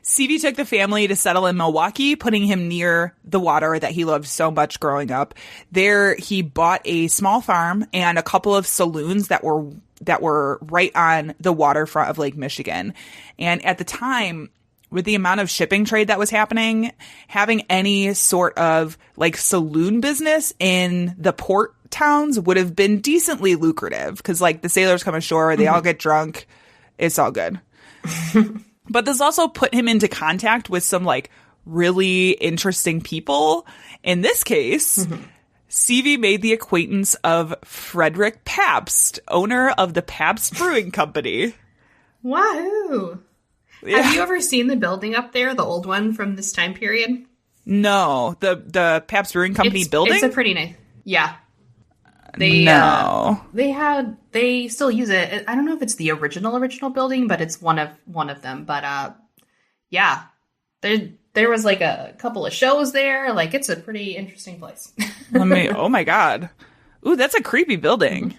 Speaker 4: Seavey took the family to settle in Milwaukee, putting him near the water that he loved so much growing up. There, he bought a small farm and a couple of saloons that were right on the waterfront of Lake Michigan. And at the time, with the amount of shipping trade that was happening, having any sort of like saloon business in the port towns would have been decently lucrative because like the sailors come ashore, they all get drunk. It's all good. But this also put him into contact with some like really interesting people. In this case, Seavey made the acquaintance of Frederick Pabst, owner of the Pabst Brewing Company.
Speaker 3: Wahoo!
Speaker 4: Yeah.
Speaker 3: Have you ever seen the building up there, the old one from this time period?
Speaker 4: No, the Pabst Brewing Company building?
Speaker 3: It's a pretty nice. Yeah.
Speaker 4: No.
Speaker 3: They still use it. I don't know if it's the original building, but it's one of them. But yeah. There was like a couple of shows there. Like, it's a pretty interesting place.
Speaker 4: Oh my God. Ooh, that's a creepy building.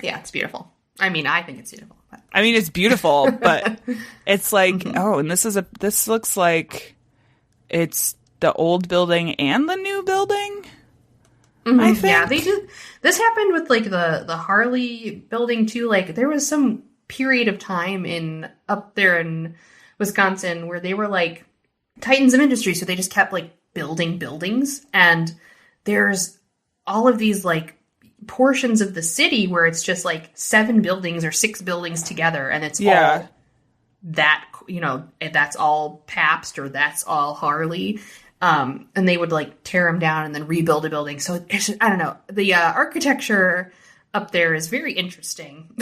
Speaker 3: Yeah, it's beautiful. I mean, I think it's beautiful. But.
Speaker 4: I mean, it's beautiful, but it's like, oh, and this looks like it's the old building and the new building. I think.
Speaker 3: Yeah, they did. This happened with like the Harley building too. Like, there was some period of time up there in Wisconsin where they were like titans of industry, so they just kept like building buildings, and there's all of these like portions of the city where it's just like 7 buildings or 6 buildings together, and it's all that, that's all Pabst or that's all Harley, and they would like tear them down and then rebuild a building. So it's just, I don't know, the architecture up there is very interesting.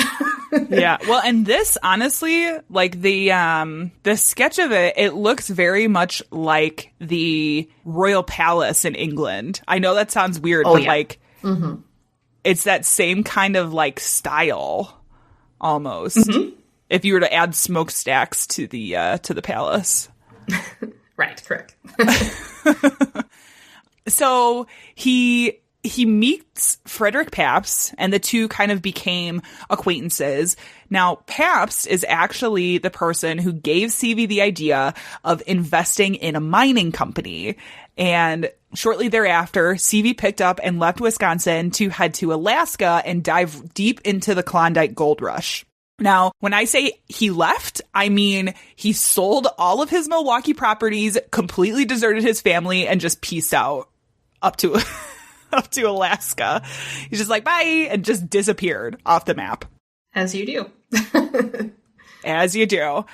Speaker 4: Yeah. Well, and this, honestly, like the sketch of it looks very much like the Royal Palace in England. I know that sounds weird, but like, it's that same kind of like style almost. If you were to add smokestacks to the palace.
Speaker 3: Right. Correct.
Speaker 4: So he meets Frederick Pabst, and the two kind of became acquaintances. Now, Pabst is actually the person who gave Seavey the idea of investing in a mining company. And shortly thereafter, Seavey picked up and left Wisconsin to head to Alaska and dive deep into the Klondike Gold Rush. Now, when I say he left, I mean he sold all of his Milwaukee properties, completely deserted his family, and just peaced out up to Alaska. He's just like, bye, and just disappeared off the map.
Speaker 3: As you do.
Speaker 4: As you do.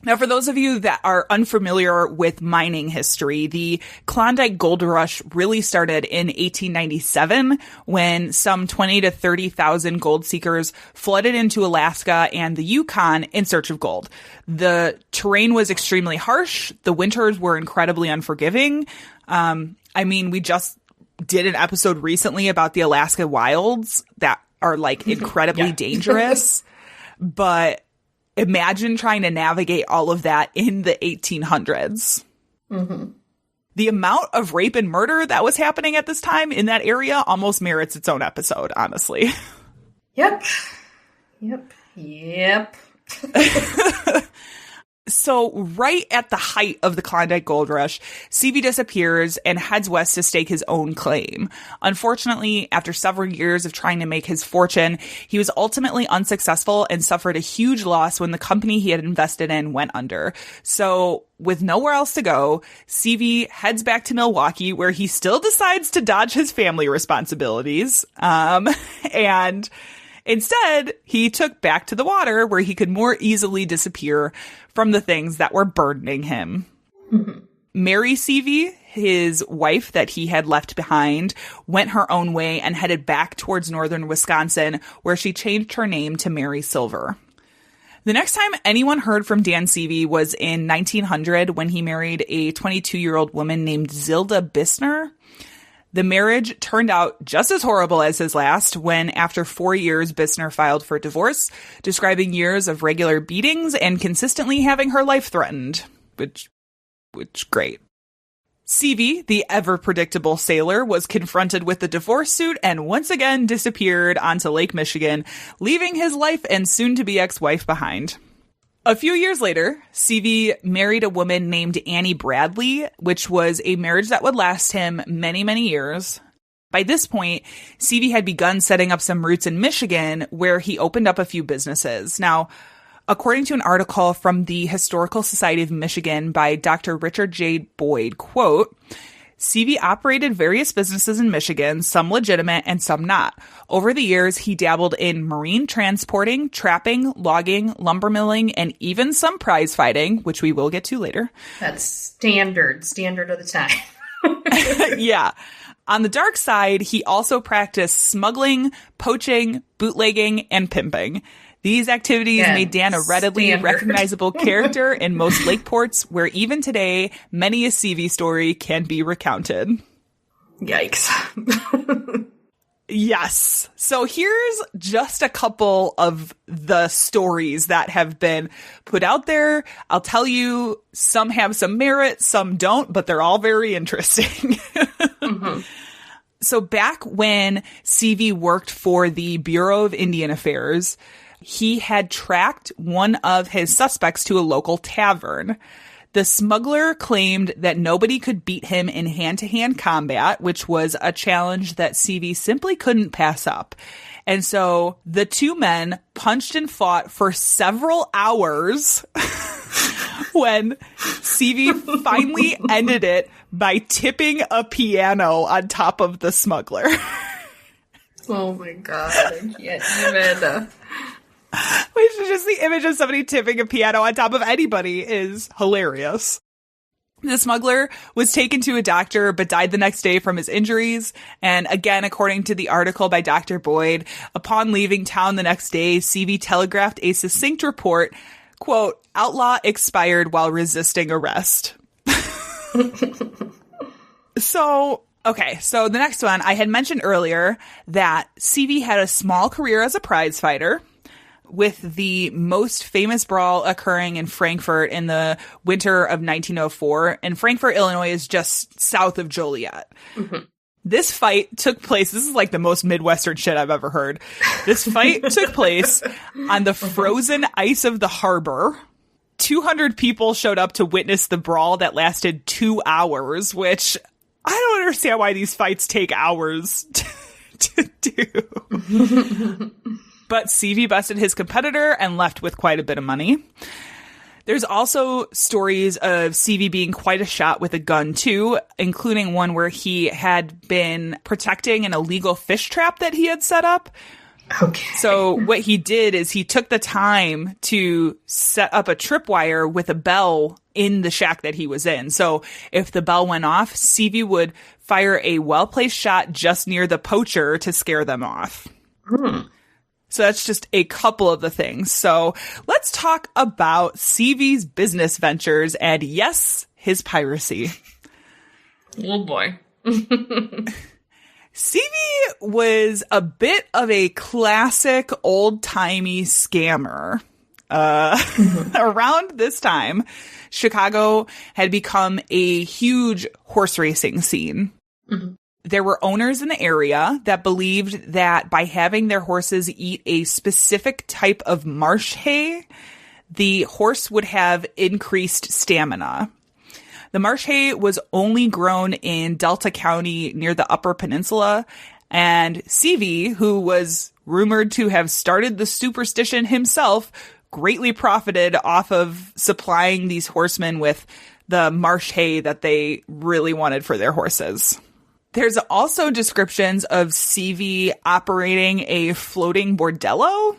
Speaker 4: Now, for those of you that are unfamiliar with mining history, the Klondike Gold Rush really started in 1897 when some 20 to 30,000 gold seekers flooded into Alaska and the Yukon in search of gold. The terrain was extremely harsh. The winters were incredibly unforgiving. I mean, we just did an episode recently about the Alaska wilds that are like incredibly dangerous, but imagine trying to navigate all of that in the 1800s. The amount of rape and murder that was happening at this time in that area almost merits its own episode, honestly.
Speaker 3: Yep.
Speaker 4: So right at the height of the Klondike Gold Rush, Seavey disappears and heads west to stake his own claim. Unfortunately, after several years of trying to make his fortune, he was ultimately unsuccessful and suffered a huge loss when the company he had invested in went under. So with nowhere else to go, Seavey heads back to Milwaukee, where he still decides to dodge his family responsibilities. And instead, he took back to the water where he could more easily disappear from the things that were burdening him. Mary Seavey, his wife that he had left behind, went her own way and headed back towards northern Wisconsin, where she changed her name to Mary Silver. The next time anyone heard from Dan Seavey was in 1900 when he married a 22-year-old woman named Zilda Bissner. The marriage turned out just as horrible as his last when, after 4 years, Bissner filed for divorce, describing years of regular beatings and consistently having her life threatened. Which, great. Seavey, the ever-predictable sailor, was confronted with the divorce suit and once again disappeared onto Lake Michigan, leaving his life and soon-to-be ex-wife behind. A few years later, Seavey married a woman named Annie Bradley, which was a marriage that would last him many, many years. By this point, Seavey had begun setting up some roots in Michigan, where he opened up a few businesses. Now, according to an article from the Historical Society of Michigan by Dr. Richard J. Boyd, quote, CV operated various businesses in Michigan, some legitimate and some not. Over the years, he dabbled in marine transporting, trapping, logging, lumber milling, and even some prize fighting, which we will get to later.
Speaker 3: That's standard of the time.
Speaker 4: Yeah. On the dark side, he also practiced smuggling, poaching, bootlegging, and pimping. These activities made Dan a readily recognizable character in most lake ports, where even today, many a CV story can be recounted.
Speaker 3: Yikes.
Speaker 4: Yes. So here's just a couple of the stories that have been put out there. I'll tell you, some have some merit, some don't, but they're all very interesting. Mm-hmm. So back when CV worked for the Bureau of Indian Affairs, he had tracked one of his suspects to a local tavern. The smuggler claimed that nobody could beat him in hand-to-hand combat, which was a challenge that CV simply couldn't pass up. And so the two men punched and fought for several hours when CV finally ended it by tipping a piano on top of the smuggler.
Speaker 3: Oh my God, I can't even...
Speaker 4: Which is just the image of somebody tipping a piano on top of anybody is hilarious. The smuggler was taken to a doctor but died the next day from his injuries. And again, according to the article by Dr. Boyd, upon leaving town the next day, CV telegraphed a succinct report, quote, "Outlaw expired while resisting arrest." So the next one, I had mentioned earlier that CV had a small career as a prize fighter, with the most famous brawl occurring in Frankfort in the winter of 1904. And Frankfort, Illinois is just south of Joliet. Mm-hmm. This fight took place, this is like the most Midwestern shit I've ever heard. This fight took place on the frozen ice of the harbor. 200 people showed up to witness the brawl that lasted 2 hours, which I don't understand why these fights take hours to do. But CV bested his competitor and left with quite a bit of money. There's also stories of CV being quite a shot with a gun, too, including one where he had been protecting an illegal fish trap that he had set up.
Speaker 3: Okay.
Speaker 4: So what he did is he took the time to set up a tripwire with a bell in the shack that he was in. So if the bell went off, CV would fire a well-placed shot just near the poacher to scare them off. So that's just a couple of the things. So let's talk about CV's business ventures and, yes, his piracy.
Speaker 3: Oh, boy.
Speaker 4: CV was a bit of a classic old-timey scammer. Around this time, Chicago had become a huge horse racing scene. Mm-hmm. There were owners in the area that believed that by having their horses eat a specific type of marsh hay, the horse would have increased stamina. The marsh hay was only grown in Delta County near the Upper Peninsula, and CV, who was rumored to have started the superstition himself, greatly profited off of supplying these horsemen with the marsh hay that they really wanted for their horses. There's also descriptions of CV operating a floating bordello.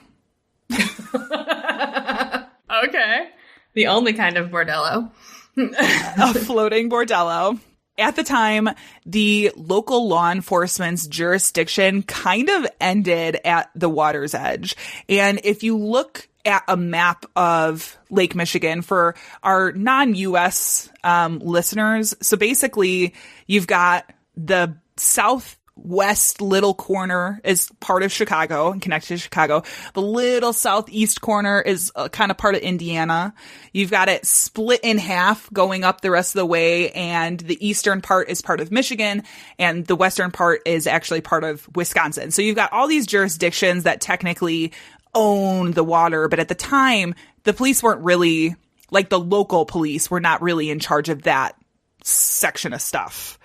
Speaker 3: Okay. The only kind of bordello.
Speaker 4: A floating bordello. At the time, the local law enforcement's jurisdiction kind of ended at the water's edge. And if you look at a map of Lake Michigan for our non-U.S. Listeners, so basically you've got the southwest little corner is part of Chicago and connected to Chicago. The little southeast corner is kind of part of Indiana. You've got it split in half going up the rest of the way, and the eastern part is part of Michigan, and the western part is actually part of Wisconsin. So you've got all these jurisdictions that technically own the water, but at the time, the police weren't really, like the local police were not really in charge of that section of stuff.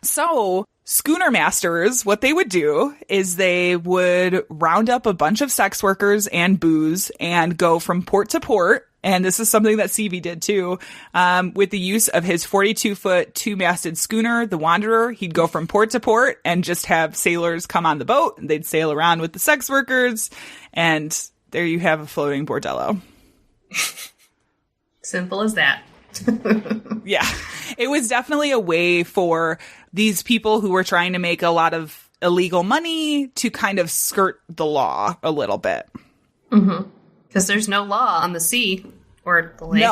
Speaker 4: So schooner masters, what they would do is they would round up a bunch of sex workers and booze and go from port to port and this is something that CV did too, with the use of his 42-foot two-masted schooner, the Wanderer. He'd go from port to port and just have sailors come on the boat, and they'd sail around with the sex workers, and there you have a floating bordello.
Speaker 3: Simple as that.
Speaker 4: Yeah. It was definitely a way for these people who were trying to make a lot of illegal money to kind of skirt the law a little bit.
Speaker 3: Mm-hmm. Because there's no law on the sea or the lake.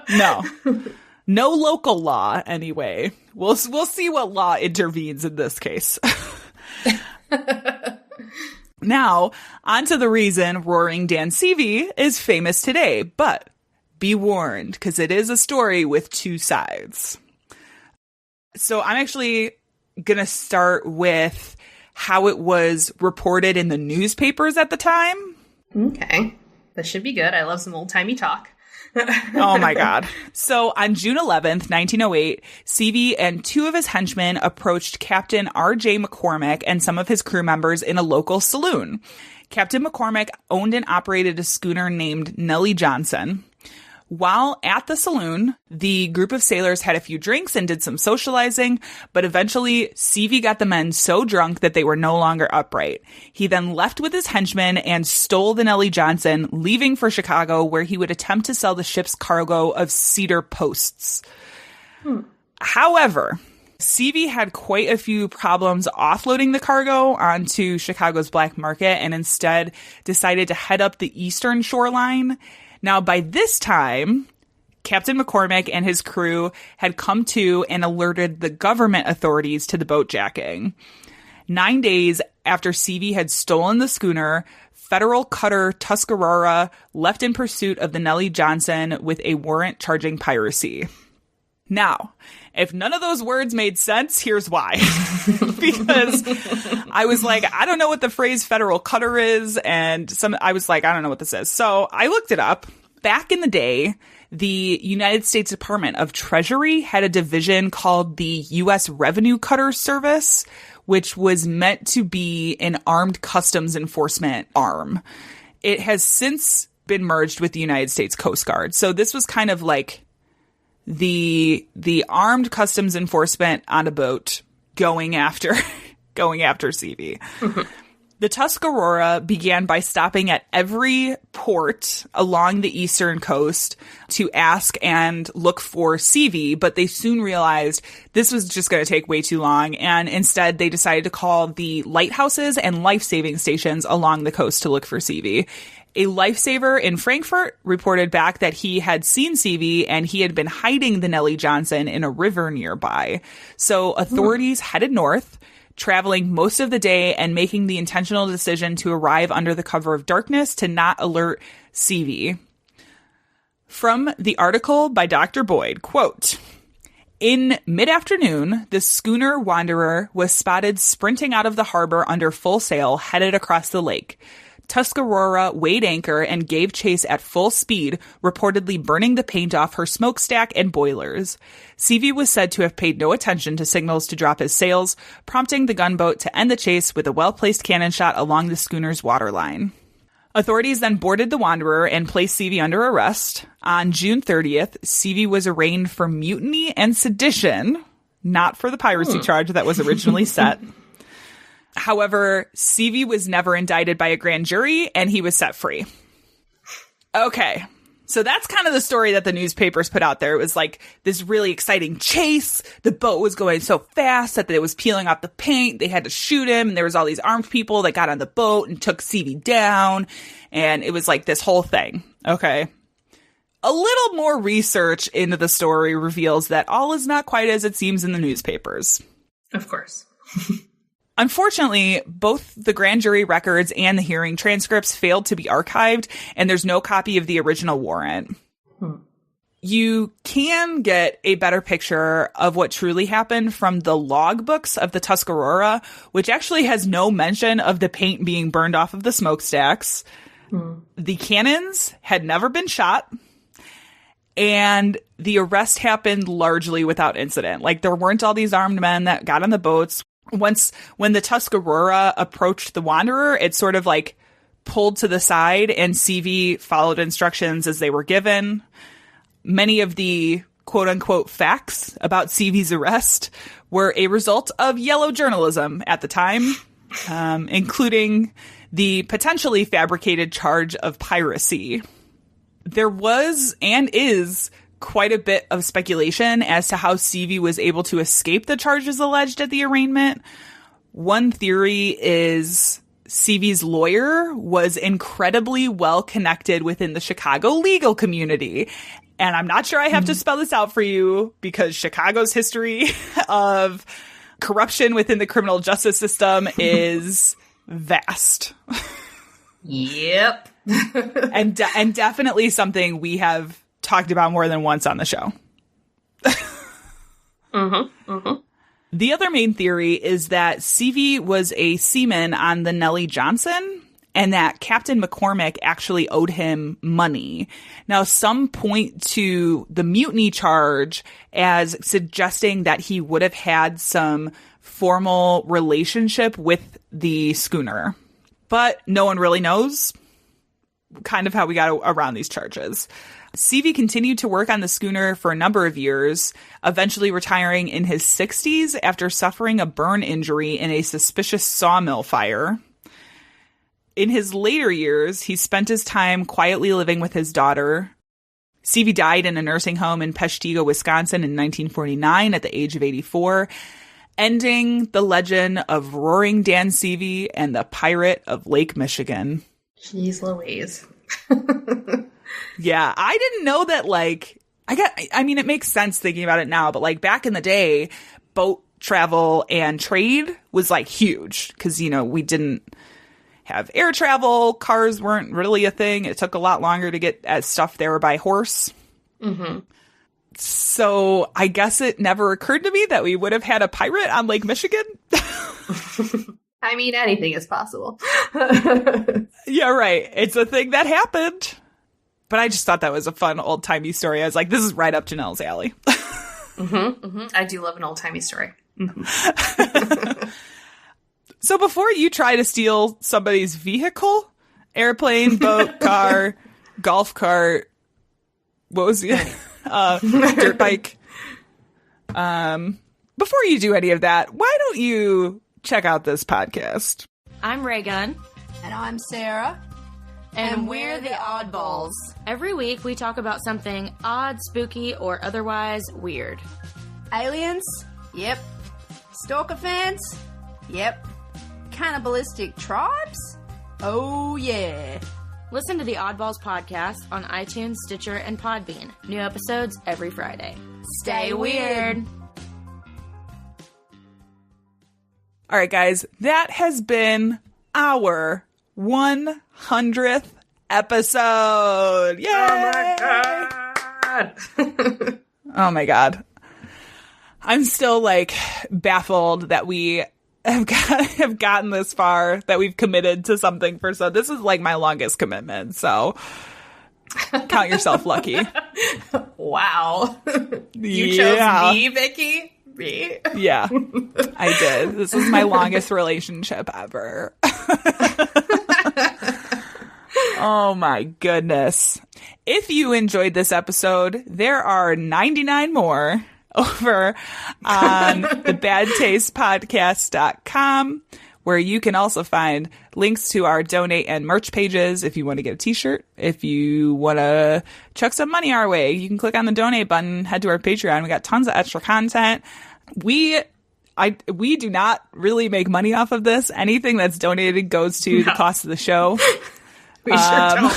Speaker 4: No. No local law, anyway. We'll see what law intervenes in this case. Now, on to the reason Roaring Dan Seavey is famous today, but be warned, because it is a story with two sides. So I'm actually going to start with how it was reported in the newspapers at the time.
Speaker 3: Okay. This should be good. I love some old-timey talk.
Speaker 4: Oh my God. So on June 11th, 1908, Seavey and two of his henchmen approached Captain R.J. McCormick and some of his crew members in a local saloon. Captain McCormick owned and operated a schooner named Nellie Johnson. While at the saloon, the group of sailors had a few drinks and did some socializing, but eventually Seavey got the men so drunk that they were no longer upright. He then left with his henchmen and stole the Nellie Johnson, leaving for Chicago, where he would attempt to sell the ship's cargo of cedar posts. However, Seavey had quite a few problems offloading the cargo onto Chicago's black market and instead decided to head up the eastern shoreline. Now, by this time, Captain McCormick and his crew had come to and alerted the government authorities to the boatjacking. 9 days after Seavey had stolen the schooner, federal cutter Tuscarora left in pursuit of the Nellie Johnson with a warrant charging piracy. Now, if none of those words made sense, here's why. Because I was like, I don't know what the phrase federal cutter is. And I was like, I don't know what this is. So I looked it up. Back in the day, the United States Department of Treasury had a division called the U.S. Revenue Cutter Service, which was meant to be an armed customs enforcement arm. It has since been merged with the United States Coast Guard. So this was kind of like the armed customs enforcement on a boat going after Seavey. The Tuscarora began by stopping at every port along the eastern coast to ask and look for Seavey, but they soon realized this was just going to take way too long, and instead they decided to call the lighthouses and life-saving stations along the coast to look for Seavey. A lifesaver in Frankfurt reported back that he had seen Seavey and he had been hiding the Nellie Johnson in a river nearby. So authorities headed north, traveling most of the day and making the intentional decision to arrive under the cover of darkness to not alert Seavey. From the article by Dr. Boyd, quote, "In mid-afternoon, the schooner Wanderer was spotted sprinting out of the harbor under full sail, headed across the lake. Tuscarora weighed anchor and gave chase at full speed, reportedly burning the paint off her smokestack and boilers. Seavey was said to have paid no attention to signals to drop his sails, prompting the gunboat to end the chase with a well-placed cannon shot along the schooner's waterline." Authorities then boarded the Wanderer and placed Seavey under arrest. On June 30th, Seavey was arraigned for mutiny and sedition, not for the piracy charge that was originally set. However, Seavey was never indicted by a grand jury, and he was set free. Okay, so that's kind of the story that the newspapers put out there. It was like this really exciting chase. The boat was going so fast that it was peeling off the paint. They had to shoot him, and there was all these armed people that got on the boat and took Seavey down, and it was like this whole thing. Okay. A little more research into the story reveals that all is not quite as it seems in the newspapers.
Speaker 3: Of course.
Speaker 4: Unfortunately, both the grand jury records and the hearing transcripts failed to be archived, and there's no copy of the original warrant. You can get a better picture of what truly happened from the logbooks of the Tuscarora, which actually has no mention of the paint being burned off of the smokestacks. The cannons had never been shot, and the arrest happened largely without incident. Like, there weren't all these armed men that got on the boats. When the Tuscarora approached the Wanderer, it sort of like pulled to the side, and CV followed instructions as they were given. Many of the quote-unquote facts about CV's arrest were a result of yellow journalism at the time, including the potentially fabricated charge of piracy. There was and is quite a bit of speculation as to how CV was able to escape the charges alleged at the arraignment. One theory is CV's lawyer was incredibly well connected within the Chicago legal community. And I'm not sure I have to spell this out for you because Chicago's history of corruption within the criminal justice system is vast.
Speaker 3: Yep.
Speaker 4: and definitely something we have talked about more than once on the show. The other main theory is that CV was a seaman on the Nellie Johnson and that Captain McCormick actually owed him money. Now, some point to the mutiny charge as suggesting that he would have had some formal relationship with the schooner. But no one really knows kind of how we got around these charges. CV continued to work on the schooner for a number of years, eventually retiring in his 60s after suffering a burn injury in a suspicious sawmill fire. In his later years, he spent his time quietly living with his daughter. CV died in a nursing home in Peshtigo, Wisconsin in 1949 at the age of 84, ending the legend of Roaring Dan CV and the Pirate of Lake Michigan.
Speaker 3: Jeez Louise.
Speaker 4: Yeah, I didn't know that, like, I mean, it makes sense thinking about it now, but, like, back in the day, boat travel and trade was, like, huge because, you know, we didn't have air travel. Cars weren't really a thing. It took a lot longer to get stuff there by horse. Mm-hmm. So I guess it never occurred to me that we would have had a pirate on Lake Michigan.
Speaker 3: I mean, anything is possible.
Speaker 4: Yeah, right. It's a thing that happened. But I just thought that was a fun old-timey story. I was like, this is right up Janelle's alley.
Speaker 3: I do love an old-timey story.
Speaker 4: So before you try to steal somebody's vehicle, airplane, boat, car, golf cart, what was the dirt bike? Before you do any of that, why don't you check out this podcast?
Speaker 6: I'm Raygun.
Speaker 7: And I'm Sarah.
Speaker 6: And we're the Oddballs. Every week we talk about something odd, spooky, or otherwise weird.
Speaker 7: Aliens? Yep. Stalker fans? Yep. Cannibalistic tribes? Oh yeah.
Speaker 6: Listen to the Oddballs podcast on iTunes, Stitcher, and Podbean. New episodes every Friday. Stay weird.
Speaker 4: All right, guys, that has been our 100th episode. Yay!
Speaker 3: Oh my god.
Speaker 4: Oh my god. I'm still like baffled that we have gotten this far, that we've committed to something for so. This is like my longest commitment, so count yourself lucky.
Speaker 3: Wow. You chose me, Vicky? Me?
Speaker 4: Yeah, I did. This is my longest relationship ever. Oh my goodness. If you enjoyed this episode, there are 99 more over on thebadtastepodcast.com, where you can also find links to our donate and merch pages if you want to get a t-shirt. If you want to chuck some money our way, you can click on the donate button, head to our Patreon. We got tons of extra content. We do not really make money off of this. Anything that's donated goes to the cost of the show.
Speaker 3: We sure don't.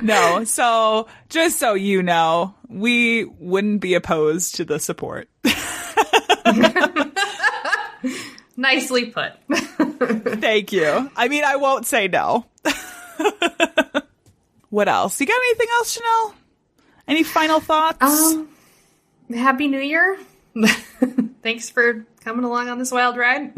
Speaker 4: No, so just so you know, we wouldn't be opposed to the support.
Speaker 3: Nicely put.
Speaker 4: Thank you. I mean, I won't say no. What else? You got anything else, Janelle? Any final thoughts?
Speaker 3: Happy New Year. Thanks for coming along on this wild ride.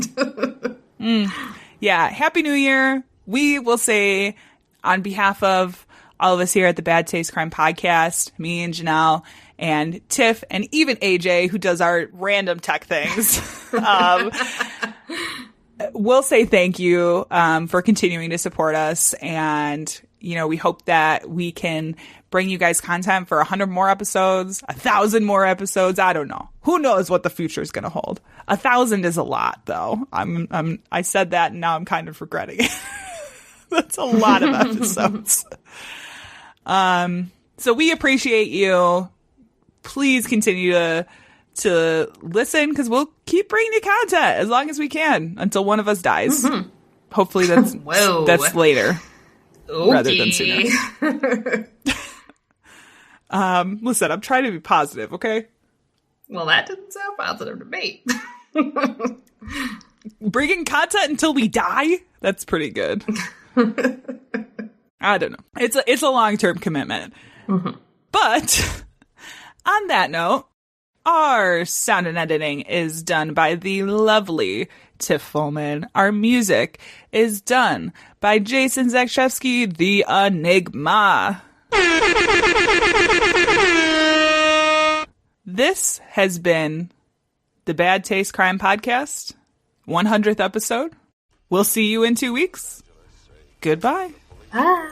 Speaker 4: Yeah, Happy New Year. We will say, on behalf of all of us here at the Bad Taste Crime Podcast, me and Janelle and Tiff and even AJ, who does our random tech things, we'll say thank you for continuing to support us. And, you know, we hope that we can bring you guys content for 100 more episodes, 1,000 more episodes. I don't know. Who knows what the future is going to hold? 1,000 is a lot, though. I said that, and now I'm kind of regretting it. That's a lot of episodes. So we appreciate you. Please continue to listen, because we'll keep bringing you content as long as we can until one of us dies. Mm-hmm. Hopefully that's later rather than sooner. Listen, I'm trying to be positive, okay?
Speaker 3: Well, that didn't sound positive to me.
Speaker 4: Bringing content until we die? That's pretty good. I don't know. It's a long-term commitment. Mm-hmm. But on that note, our sound and editing is done by the lovely Tiff Fullman. Our music is done by Jason Zakshevsky, the Enigma. This has been the Bad Taste Crime Podcast, 100th episode. We'll see you in 2 weeks. Goodbye.
Speaker 3: Bye.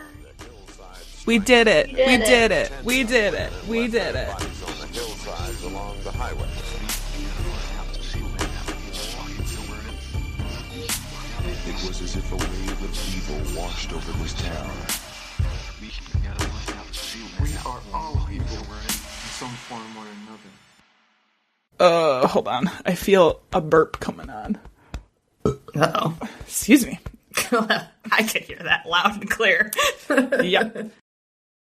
Speaker 4: We did it. We did it. We did it. We did it.
Speaker 5: Along the highway.
Speaker 8: It was as if a wave of evil washed over this town.
Speaker 2: We are all evil in some form or another.
Speaker 4: Hold on. I feel a burp coming on.
Speaker 3: Uh-oh.
Speaker 4: Excuse me.
Speaker 3: I can hear that loud and clear.
Speaker 4: Yep.